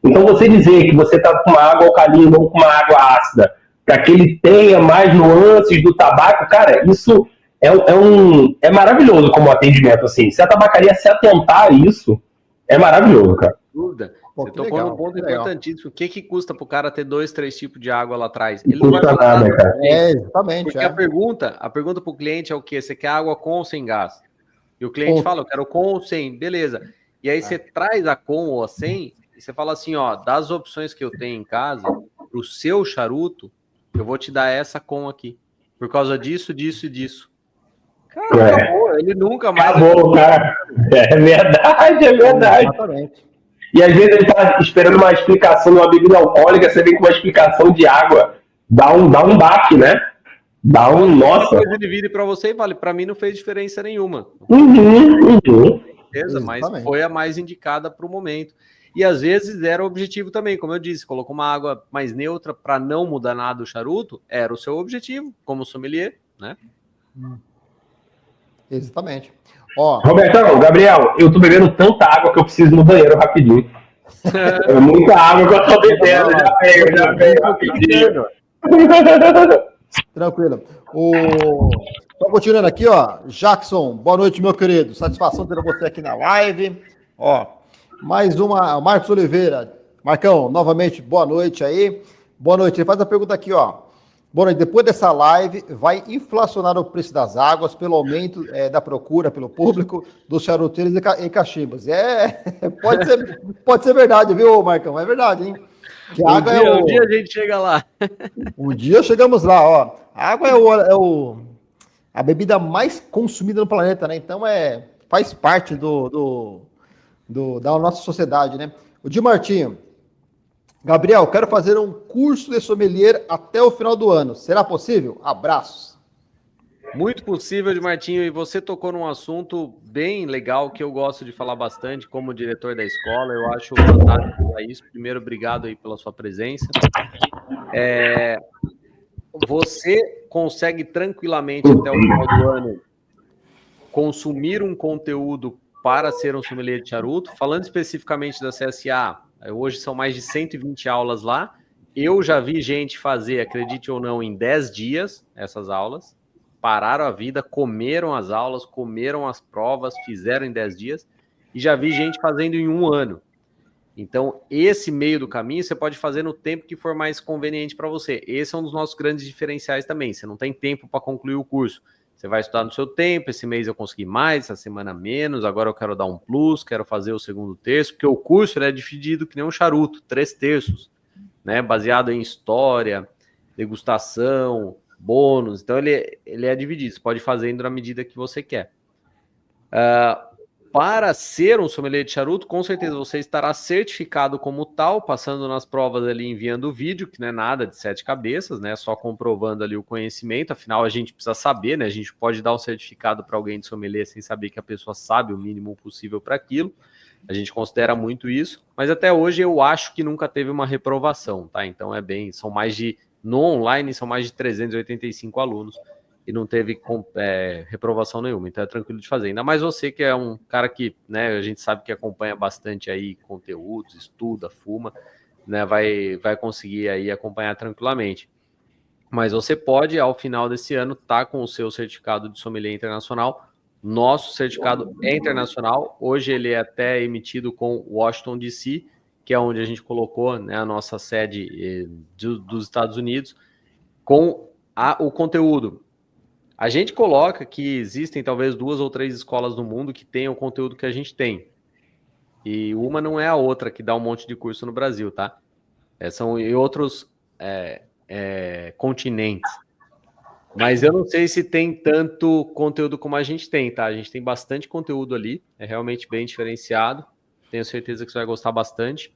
Então, você dizer que você está com uma água alcalina ou com uma água ácida, para que ele tenha mais nuances do tabaco, cara, isso é maravilhoso como atendimento, assim. Se a tabacaria se atentar a isso, é maravilhoso, cara. Dúvida. Você tocou num ponto importantíssimo. O que custa para o cara ter 2, 3 tipos de água lá atrás? Ele não vai falar nada, cara. Exatamente. Porque a pergunta para o cliente é o quê? Você quer água com ou sem gás? E o cliente fala, eu quero com ou sem, beleza. E aí você traz a com ou a sem, e você fala assim, ó, das opções que eu tenho em casa, pro seu charuto, eu vou te dar essa com aqui. Por causa disso, disso e disso. Cara, acabou, ele nunca mais... Acabou, cara. É verdade. Exatamente. E às vezes ele tá esperando uma explicação de uma bebida alcoólica, você vem com uma explicação de água. Dá um baque, né? Nossa. Depois ele vira para você e fala, para mim não fez diferença nenhuma. Certeza, mas foi a mais indicada para o momento. E às vezes era o objetivo também, como eu disse, colocou uma água mais neutra para não mudar nada do charuto, era o seu objetivo, como sommelier, né? Exatamente. Ó, Robertão, Gabriel, eu tô bebendo tanta água que eu preciso ir no banheiro rapidinho. É muita água que eu tô bebendo, já pego rapidinho. Tranquilo. Só continuando aqui, ó. Jackson, boa noite, meu querido. Satisfação ter você aqui na live. Ó, mais uma. Marcos Oliveira. Marcão, novamente, boa noite aí. Boa noite. Ele faz a pergunta aqui, ó. Boa noite. Depois dessa live, vai inflacionar o preço das águas pelo aumento da procura pelo público dos charuteiros e cachimbas. Pode ser verdade, viu, Marcão? É verdade, hein? Que a água um dia a gente chega lá. Um dia chegamos lá, ó. A água a bebida mais consumida no planeta, né? Então faz parte da nossa sociedade, né? O Di Martinho. Gabriel, quero fazer um curso de sommelier até o final do ano. Será possível? Abraços. Muito possível, Di Martinho. E você tocou num assunto bem legal que eu gosto de falar bastante como diretor da escola. Eu acho fantástico isso. Primeiro, obrigado aí pela sua presença. Você consegue tranquilamente até o final do ano consumir um conteúdo para ser um sommelier de charuto. Falando especificamente da CSA, hoje são mais de 120 aulas lá. Eu já vi gente fazer, acredite ou não, em 10 dias essas aulas. Pararam a vida, comeram as aulas, comeram as provas, fizeram em 10 dias. E já vi gente fazendo em 1 ano. Então, esse meio do caminho você pode fazer no tempo que for mais conveniente para você. Esse é um dos nossos grandes diferenciais também. Você não tem tempo para concluir o curso. Você vai estudar no seu tempo. Esse mês eu consegui mais, essa semana menos. Agora eu quero dar um plus, quero fazer o segundo terço, porque o curso ele é dividido que nem um charuto, 3 terços, né? Baseado em história, degustação, bônus. Então, ele é dividido. Você pode fazer na medida que você quer. Para ser um sommelier de charuto, com certeza você estará certificado como tal, passando nas provas ali, enviando o vídeo, que não é nada de 7 cabeças, né? Só comprovando ali o conhecimento. Afinal, a gente precisa saber, né? A gente pode dar um certificado para alguém de sommelier sem saber que a pessoa sabe o mínimo possível para aquilo. A gente considera muito isso, mas até hoje eu acho que nunca teve uma reprovação, tá? Então no online são mais de 385 alunos. E não teve reprovação nenhuma, então é tranquilo de fazer. Ainda mais você que é um cara que, né, a gente sabe que acompanha bastante aí conteúdos, estuda, fuma, né, vai conseguir aí acompanhar tranquilamente. Mas você pode, ao final desse ano, estar com o seu certificado de sommelier internacional. Nosso certificado é internacional, hoje ele é até emitido com Washington, D.C., que é onde a gente colocou, né, a nossa sede dos Estados Unidos, com o conteúdo. A gente coloca que existem talvez 2 ou 3 escolas no mundo que tenham o conteúdo que a gente tem. E uma não é a outra que dá um monte de curso no Brasil, tá? São em outros continentes. Mas eu não sei se tem tanto conteúdo como a gente tem, tá? A gente tem bastante conteúdo ali, é realmente bem diferenciado. Tenho certeza que você vai gostar bastante.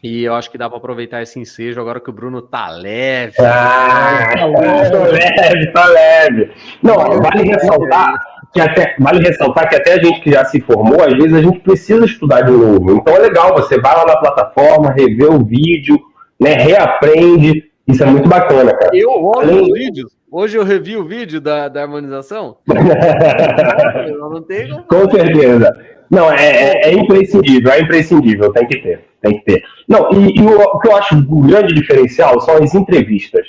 E eu acho que dá para aproveitar esse ensejo agora que o Bruno tá leve. Tá leve. Não, vale ressaltar que até a gente que já se formou, às vezes a gente precisa estudar de novo. Então é legal, você vai lá na plataforma, revê o vídeo, né, reaprende. Isso é muito bacana, cara. Eu olho os vídeos. Hoje eu revi o vídeo da harmonização. Eu não tenho. Com certeza. Não, é imprescindível, tem que ter. Não, e o que eu acho um grande diferencial são as entrevistas.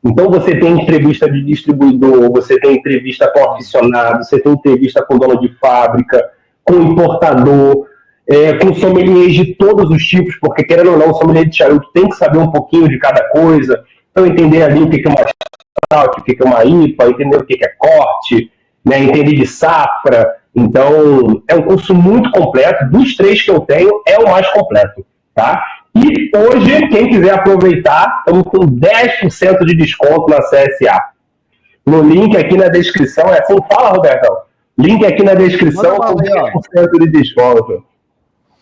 Então você tem entrevista de distribuidor, você tem entrevista com aficionado, você tem entrevista com dono de fábrica, com importador. com sommeliers de todos os tipos, porque querendo ou não, o sommelier de charuto tem que saber um pouquinho de cada coisa, então entender ali o que é uma stout, o que é uma IPA, entender o que é corte, né, entender de safra. Então, é um curso muito completo. Dos 3 que eu tenho, é o mais completo, tá? E hoje, quem quiser aproveitar, estamos com 10% de desconto na CSA. No link aqui na descrição, é assim, fala, Robertão. Link aqui na descrição com 10% de desconto.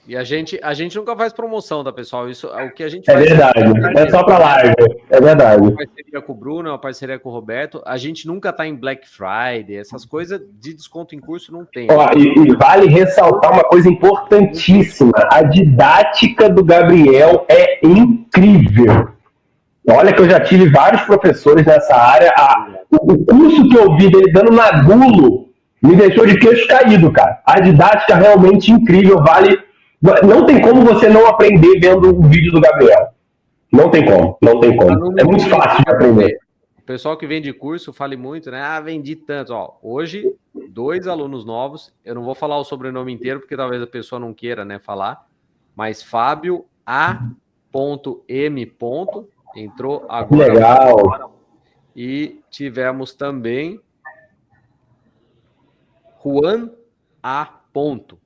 E a gente nunca faz promoção, tá, pessoal? Isso, o que a gente faz verdade, é só para live, é verdade. Uma parceria com o Bruno, uma parceria com o Roberto. A gente nunca tá em Black Friday, essas coisas de desconto em curso não tem. Ó, e vale ressaltar uma coisa importantíssima: a didática do Gabriel é incrível. Olha que eu já tive vários professores nessa área. O curso que eu vi dele dando na Gulo me deixou de queixo caído, cara. A didática realmente incrível, vale. Não tem como você não aprender vendo o vídeo do Gabriel. Não tem como, não tem como. É muito fácil de aprender. O pessoal que vende curso fale muito, né? Ah, vendi tanto. Ó, hoje, 2 alunos novos. Eu não vou falar o sobrenome inteiro, porque talvez a pessoa não queira, né, falar. Mas Fábio A.M. entrou agora. Legal. E tivemos também Juan A.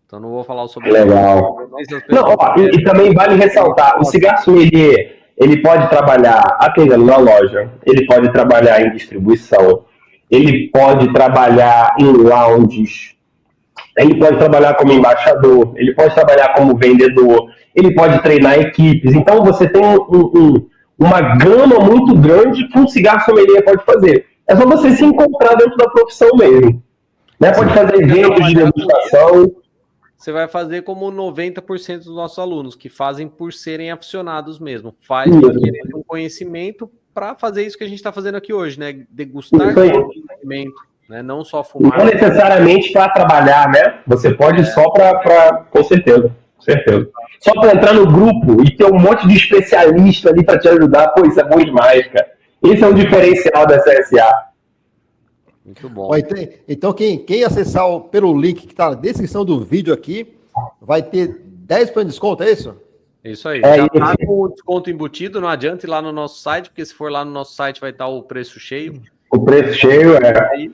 Então não vou falar o sobrenome. Legal. Não, ó, e também vale ressaltar, o cigarro sommelier, ele pode trabalhar atendendo na loja, ele pode trabalhar em distribuição, ele pode trabalhar em lounges, ele pode trabalhar como embaixador, ele pode trabalhar como vendedor, ele pode treinar equipes. Então você tem uma gama muito grande que um cigarro sommelier pode fazer. É só você se encontrar dentro da profissão mesmo. Né? Pode fazer eventos de degustação. Você vai fazer como 90% dos nossos alunos, que fazem por serem aficionados mesmo. Faz porque tem um conhecimento para fazer isso que a gente está fazendo aqui hoje, né? Degustar conhecimento, né? Não só fumar. Não necessariamente para trabalhar, né? Você pode só para... Com certeza, com certeza. Só para entrar no grupo e ter um monte de especialista ali para te ajudar, pô, isso é bom demais, cara. Esse é um diferencial da CSA. Muito bom. Então, quem acessar pelo link que está na descrição do vídeo aqui, vai ter 10% de desconto, é isso? Isso aí. Já está com o desconto embutido, não adianta ir lá no nosso site, porque se for lá no nosso site vai estar o preço cheio. O preço cheio, é.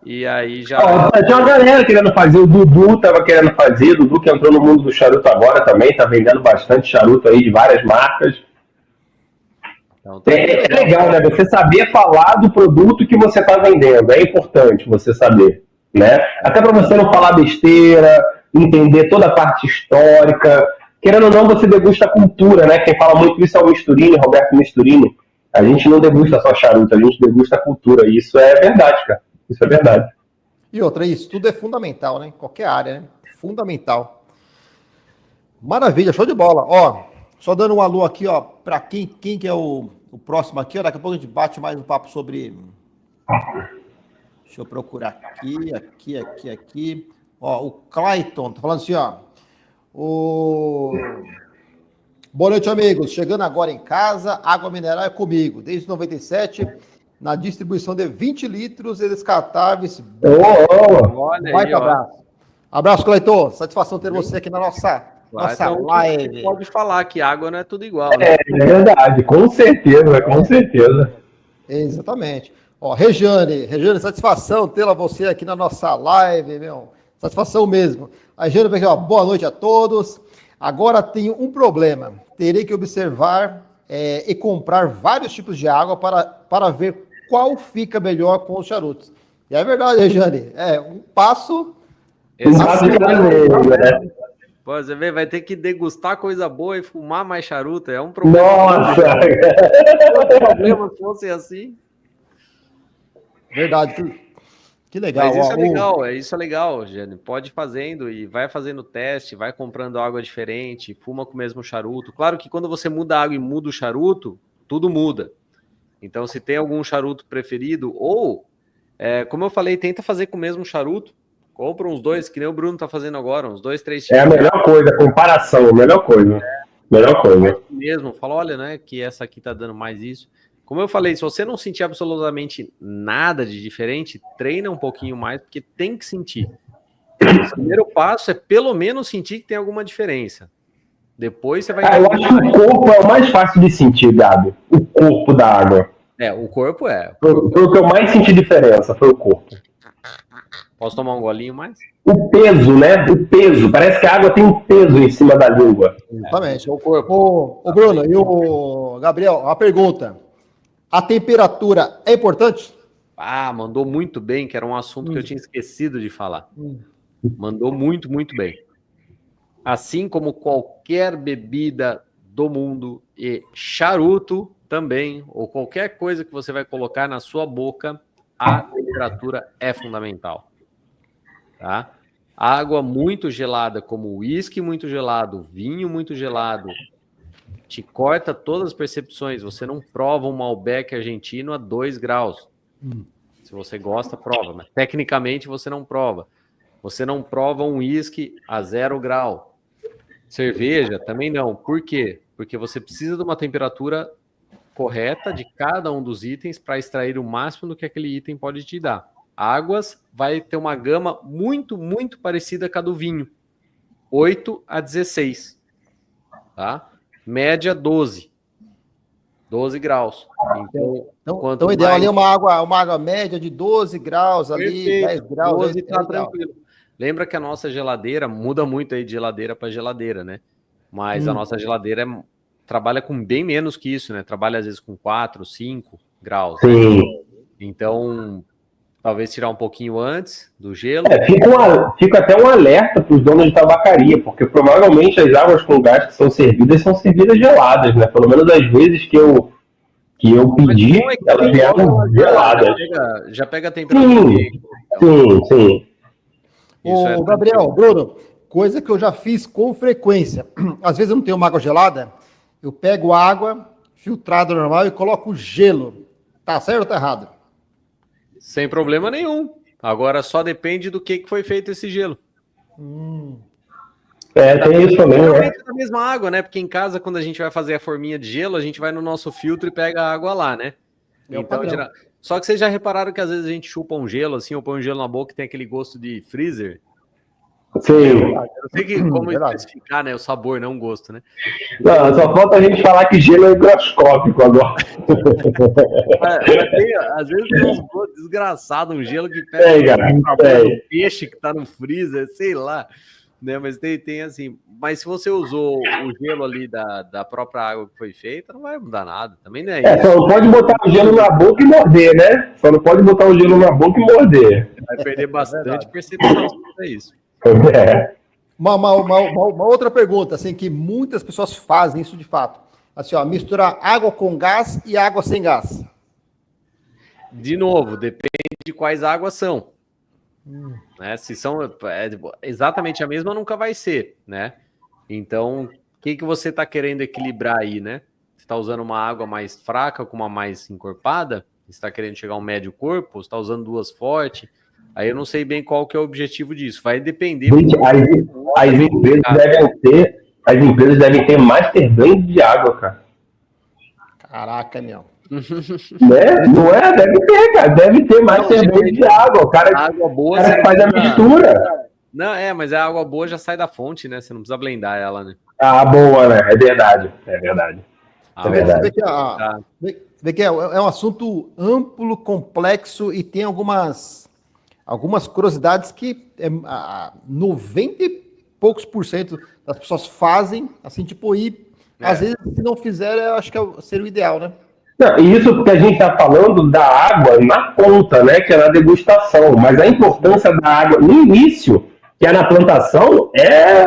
E aí já... Tinha uma galera querendo fazer, o Dudu estava querendo fazer, o Dudu que entrou no mundo do charuto agora também, está vendendo bastante charuto aí de várias marcas. Então, é legal, né? Você saber falar do produto que você está vendendo. É importante você saber, né? Até para você não falar besteira, entender toda a parte histórica. Querendo ou não, você degusta a cultura, né? Quem fala muito isso é o Misturini, Roberto Misturini. A gente não degusta só charuto, a gente degusta a cultura. E isso é verdade, cara. Isso é verdade. E outra, isso tudo é fundamental, né? Em qualquer área, né? Fundamental. Maravilha, show de bola. Ó, só dando um alô aqui, ó, para quem que é o próximo aqui, ó, daqui a pouco a gente bate mais um papo sobre... Deixa eu procurar aqui. Ó, o Clayton, tá falando assim, ó. Boa noite, amigos. Chegando agora em casa, água mineral é comigo. Desde 97, na distribuição de 20 litros e descartáveis. Olha aí, abraço. Abraço, Clayton. Satisfação ter você aqui na nossa live. Pode falar que água não é tudo igual, né? É verdade, com certeza, com certeza. Exatamente. Ó, Regiane, satisfação tê-la você aqui na nossa live, meu. Satisfação mesmo. A Regiane vai aqui, ó, boa noite a todos. Agora tenho um problema. Terei que observar e comprar vários tipos de água para ver qual fica melhor com os charutos. E é verdade, Regiane. É um passo... Pô, você vê, vai ter que degustar coisa boa e fumar mais charuto. É um problema. Nossa! É um problema se fosse assim. Verdade. Que legal. Mas isso é legal, isso é legal, Jânio. Pode ir fazendo e vai fazendo teste, vai comprando água diferente, fuma com o mesmo charuto. Claro que quando você muda a água e muda o charuto, tudo muda. Então, se tem algum charuto preferido, ou, como eu falei, tenta fazer com o mesmo charuto. Compra uns 2, que nem o Bruno tá fazendo agora, uns 2, 3 tipos. É a melhor coisa, comparação, a melhor coisa. Melhor coisa. Mesmo, fala, olha, né, que essa aqui tá dando mais isso. Como eu falei, se você não sentir absolutamente nada de diferente, treina um pouquinho mais, porque tem que sentir. O primeiro passo é pelo menos sentir que tem alguma diferença. Depois você vai... Eu acho que o corpo é o mais fácil de sentir, Gabi. O corpo da água. O corpo é. Foi o que eu mais senti diferença, foi o corpo. Posso tomar um golinho mais? O peso, né? O peso. Parece que a água tem um peso em cima da língua. Exatamente. O corpo. O Bruno e o Gabriel, uma pergunta. A temperatura é importante? Mandou muito bem, que era um assunto que eu tinha esquecido de falar. Mandou muito, muito bem. Assim como qualquer bebida do mundo e charuto também, ou qualquer coisa que você vai colocar na sua boca, a temperatura é fundamental. Tá? Água muito gelada, como uísque muito gelado, vinho muito gelado, te corta todas as percepções. Você não prova um Malbec argentino a 2 graus. Se você gosta, prova. Mas tecnicamente você não prova. Você não prova um uísque a 0 grau. Cerveja também não. Por quê? Porque você precisa de uma temperatura correta de cada um dos itens para extrair o máximo do que aquele item pode te dar. Águas vai ter uma gama muito, muito parecida com a do vinho. 8 a 16. Tá? Média 12. 12 graus. Então o ideal ali é uma água média de 12 graus ali, perfeito. 10 graus. 12 tá tranquilo. Lembra que a nossa geladeira muda muito aí de geladeira para geladeira, né? Mas a nossa geladeira trabalha com bem menos que isso, né? Trabalha às vezes com 4, 5 graus. Sim. Né? Então, talvez tirar um pouquinho antes do gelo. Fica até um alerta para os donos de tabacaria, porque provavelmente as águas com gás que são servidas geladas, né? Pelo menos as vezes que eu pedi, elas vieram geladas. Já pega a temperatura. Sim. Ô, Gabriel, Bruno, coisa que eu já fiz com frequência. Às vezes eu não tenho uma água gelada, eu pego água filtrada normal e coloco gelo. Tá certo ou tá errado? Sem problema nenhum. Agora só depende do que foi feito esse gelo. Tem isso também, né? É a mesma água, né? Porque em casa, quando a gente vai fazer a forminha de gelo, a gente vai no nosso filtro e pega a água lá, né? Então, só que vocês já repararam que às vezes a gente chupa um gelo assim, ou põe um gelo na boca e tem aquele gosto de freezer? Sim. Eu não sei como especificar, né? O sabor, não o gosto, né? Não, só falta a gente falar que gelo é higroscópico agora. Às vezes tem uns gostos desgraçados, um gelo que pega um peixe que tá no freezer, sei lá. Né? Mas tem assim. Mas se você usou o gelo ali da própria água que foi feita, não vai mudar nada. Também não é isso. Só não pode botar o gelo na boca e morder, né? Só não pode botar o gelo na boca e morder. Vai perder bastante percepção sobre isso. Uma outra pergunta, assim, que muitas pessoas fazem isso de fato. Assim, misturar água com gás e água sem gás. De novo, depende de quais águas são. Né? Se são exatamente a mesma, nunca vai ser, né? Então, o que você está querendo equilibrar aí, né? Você está usando uma água mais fraca com uma mais encorpada? Você está querendo chegar a um médio corpo? Você está usando duas fortes? Aí eu não sei bem qual que é o objetivo disso. Vai depender... As empresas devem ter master blend de água, cara. Caraca, meu. Né? Não é? Deve ter, cara. Deve ter master blend de água. O cara, água boa, cara faz a mistura. Não, mas a água boa já sai da fonte, né? Você não precisa blendar ela, né? Boa, né? É verdade. Você vê que é um assunto amplo, complexo e tem algumas curiosidades que 90 e poucos % das pessoas fazem, assim, às vezes, se não fizer, eu acho que seria o ideal, né? Não, isso porque a gente está falando da água na ponta, né? Que é na degustação. Mas a importância da água no início, que é na plantação, é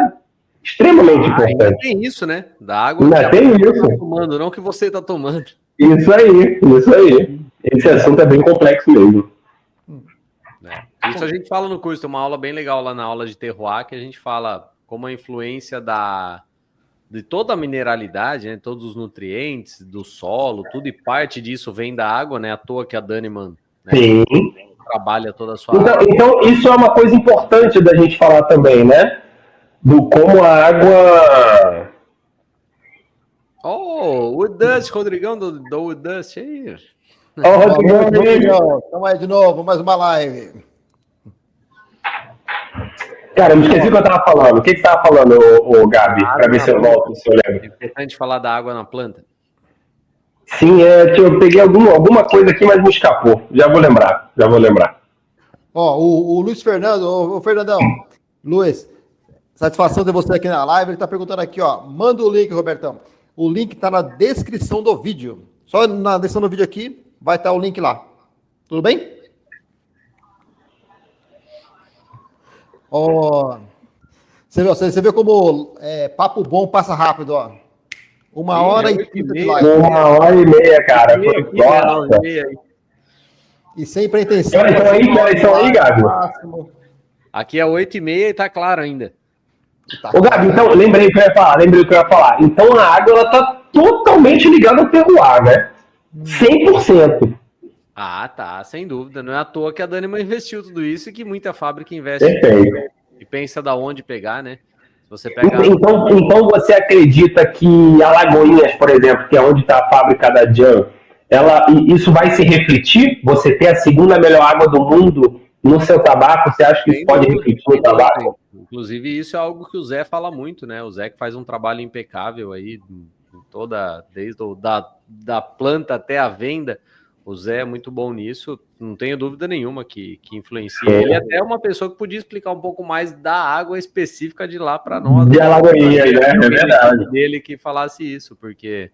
extremamente importante. Tem isso, né? Da água que tem isso. Tá tomando, não que você está tomando. Isso aí. Esse assunto é bem complexo mesmo. Isso a gente fala no curso, tem uma aula bem legal lá na aula de terroir, que a gente fala como a influência de toda a mineralidade, né, todos os nutrientes do solo, tudo, e parte disso vem da água, né? À toa que a Daniman, né, trabalha toda a sua água. Então, isso é uma coisa importante da gente falar também, né? Do como a água... Oh, o Dust, Rodrigão do Dust aí. Rodrigão, estamos aí de novo, mais uma live. Cara, eu me esqueci o que eu tava falando. O que você tava falando, ô Gabi? Pra ver se eu volto, se eu lembro. É importante falar da água na planta. Sim, que eu peguei alguma coisa aqui, mas me escapou. Já vou lembrar. Ó, o Luiz Fernando, ô Fernandão, Luiz, satisfação ter você aqui na live. Ele tá perguntando aqui, ó. Manda o link, Robertão. O link tá na descrição do vídeo. Só na descrição do vídeo aqui vai estar o link lá. Tudo bem? Ó, você vê como papo bom passa rápido, ó. 1h30 de live. 1h30, cara. Nossa. E sempre a intenção. Que horas são aí, Gabi? Aqui é 8h30 e tá claro ainda. Ô, Gabi, então, lembrei o que eu ia falar. Então a água, ela tá totalmente ligada ao terroir, né? 100%. Ah, tá, sem dúvida. Não é à toa que a Dânima investiu tudo isso e que muita fábrica investe. Perfeito. E pensa da onde pegar, né? Se você pega... Então você acredita que Alagoinhas, por exemplo, que é onde está a fábrica da Jam, isso vai se refletir? Você ter a segunda melhor água do mundo no seu tabaco? Você acha que isso pode refletir no tabaco? Inclusive, isso é algo que o Zé fala muito, né? O Zé que faz um trabalho impecável aí, desde da planta até a venda. O Zé é muito bom nisso, não tenho dúvida nenhuma que influencia. Ele é até uma pessoa que podia explicar um pouco mais da água específica de lá para nós. De Alagoinhas, né? É verdade. Dele que falasse isso, porque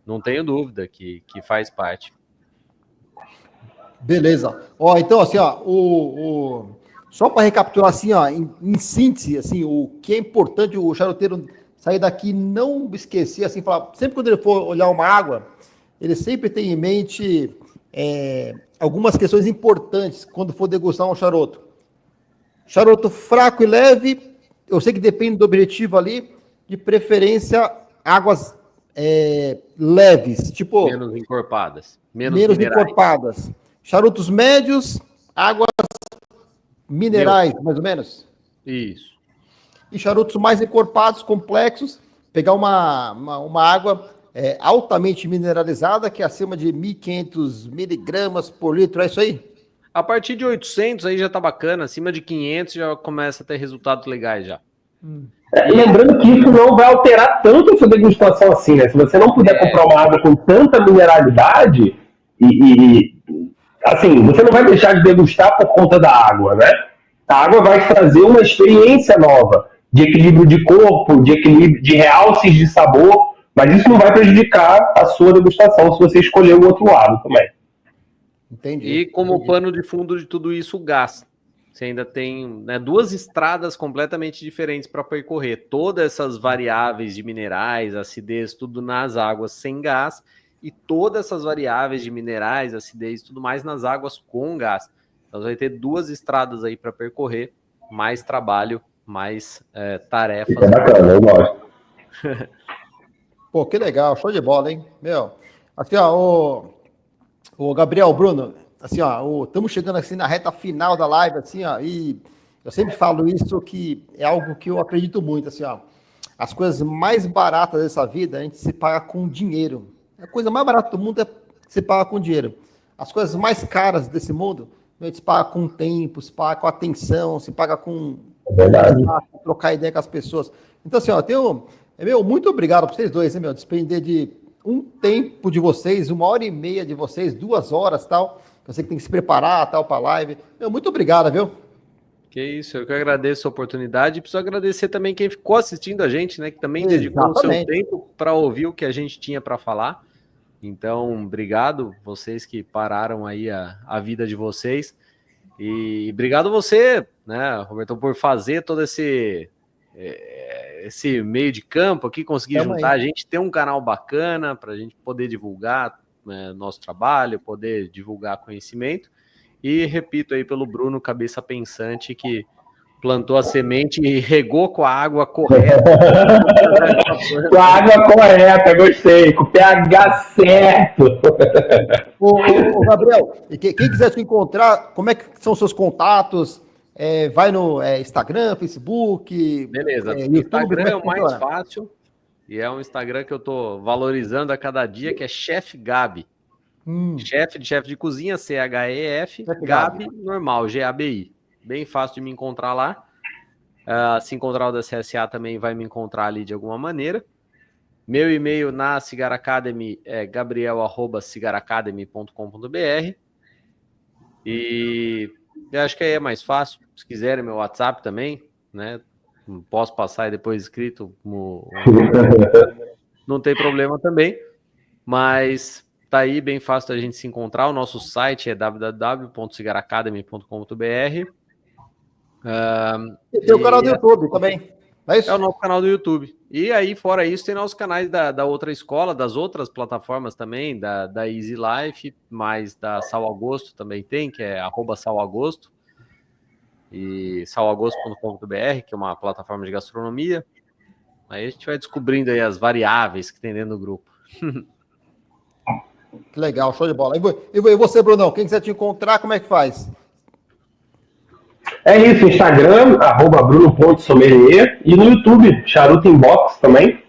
não tenho dúvida que faz parte. Beleza. Ó, então, assim, ó, só para recapitular, assim, ó, em síntese, assim, o que é importante o charuteiro sair daqui e não esquecer, assim, falar, sempre quando ele for olhar uma água, ele sempre tem em mente algumas questões importantes quando for degustar um charuto. Charuto fraco e leve, eu sei que depende do objetivo ali, de preferência águas leves, tipo... Menos encorpadas. Menos encorpadas. Charutos médios, águas minerais, mais ou menos. Isso. E charutos mais encorpados, complexos, pegar uma água altamente mineralizada, que é acima de 1.500 miligramas por litro, é isso aí? A partir de 800 aí já tá bacana, acima de 500 já começa a ter resultados legais já. Lembrando que isso não vai alterar tanto a sua degustação assim, né? Se você não puder comprar uma água com tanta mineralidade assim, você não vai deixar de degustar por conta da água, né? A água vai trazer uma experiência nova, de equilíbrio de corpo, de equilíbrio, de realces de sabor, mas isso não vai prejudicar a sua degustação se você escolher o outro lado também. Entendi. E como pano de fundo de tudo isso, o gás. Você ainda tem duas estradas completamente diferentes para percorrer. Todas essas variáveis de minerais, acidez, tudo nas águas sem gás, e todas essas variáveis de minerais, acidez e tudo mais nas águas com gás. Então você vai ter duas estradas aí para percorrer, mais trabalho, mais tarefas. Isso é bacana, eu gosto. Pô, que legal, show de bola, hein? Meu, assim, ó, o Gabriel, Bruno, assim, ó, estamos chegando assim na reta final da live, assim, ó, e eu sempre falo isso, que é algo que eu acredito muito, assim, ó, as coisas mais baratas dessa vida, a gente se paga com dinheiro. A coisa mais barata do mundo é se paga com dinheiro. As coisas mais caras desse mundo, a gente se paga com tempo, se paga com atenção, se paga com trocar ideia com as pessoas. Então, assim, ó, muito obrigado para vocês dois, né, despender de um tempo de vocês, 1h30 de vocês, 2 horas, tal. Eu sei que tem que se preparar, tal, para a live. Muito obrigado, viu? Que isso, eu que agradeço a oportunidade e preciso agradecer também quem ficou assistindo a gente, né, que também dedicou o seu tempo para ouvir o que a gente tinha para falar. Então, obrigado vocês que pararam aí a vida de vocês. E obrigado você, né, Roberto, por fazer todo esse meio de campo aqui, conseguir juntar a gente, ter um canal bacana para a gente poder divulgar nosso trabalho, poder divulgar conhecimento. E repito aí pelo Bruno, cabeça pensante, que plantou a semente e regou com a água correta. Com a água correta, gostei, com o pH certo. Ô Gabriel, quem quiser te encontrar, como é que são os seus contatos? Vai no Instagram, Facebook? Beleza, YouTube, Instagram é o mais fácil, e é um Instagram que eu tô valorizando a cada dia, que é Chef Gabi. Chefe de cozinha, CHEF, Gabi normal, GABI. Bem fácil de me encontrar lá. Se encontrar o da CSA também vai me encontrar ali de alguma maneira. Meu e-mail na Cigar Academy é gabriel@cigaracademy.com.br. E eu acho que aí é mais fácil. Se quiserem, meu WhatsApp também, né? Posso passar aí depois escrito. Não tem problema também. Mas tá aí bem fácil da gente se encontrar. O nosso site é www.cigaracademy.com.br. E tem o canal do YouTube também. É isso? É o nosso canal do YouTube. E aí, fora isso, tem nossos canais da outra escola, das outras plataformas também, da Easy Life, mais da Sal Agosto também tem, que é @salagosto. E salagosto.com.br, que é uma plataforma de gastronomia. Aí a gente vai descobrindo aí as variáveis que tem dentro do grupo. Que legal, show de bola. E você, Brunão, quem quiser te encontrar, como é que faz? É isso, Instagram, @bruno.sommelier, e no YouTube, Charuto Inbox também.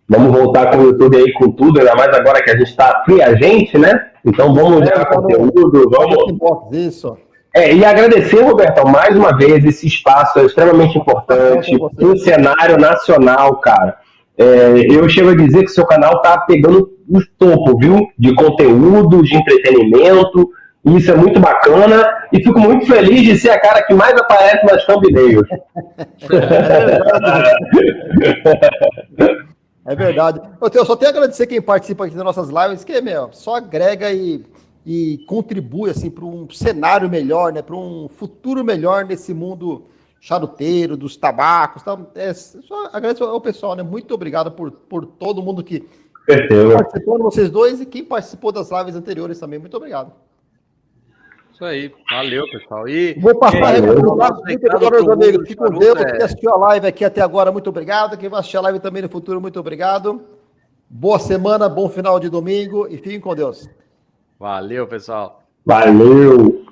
Vamos voltar com o YouTube aí com tudo, ainda mais agora que a gente está free agente, né? Então vamos gerar conteúdo, vamos... Isso. E agradecer, Roberto, mais uma vez, esse espaço é extremamente importante, um cenário nacional, cara. Eu chego a dizer que seu canal tá pegando o topo, viu? De conteúdo, de entretenimento, e isso é muito bacana, e fico muito feliz de ser a cara que mais aparece nas thumbnails. É verdade. Eu só tenho a agradecer quem participa aqui das nossas lives, que, só agrega e contribui assim, para um cenário melhor, né, para um futuro melhor nesse mundo charuteiro, dos tabacos. Só agradeço ao pessoal, né? Muito obrigado por todo mundo que participou, vocês dois, e quem participou das lives anteriores também. Muito obrigado. Isso aí, valeu, pessoal. E vou passar a recomendar, meus amigos. Fique com Deus. Quem assistiu a live aqui até agora, muito obrigado. Quem vai assistir a live também no futuro, muito obrigado. Boa semana, bom final de domingo e fiquem com Deus. Valeu, pessoal. Valeu.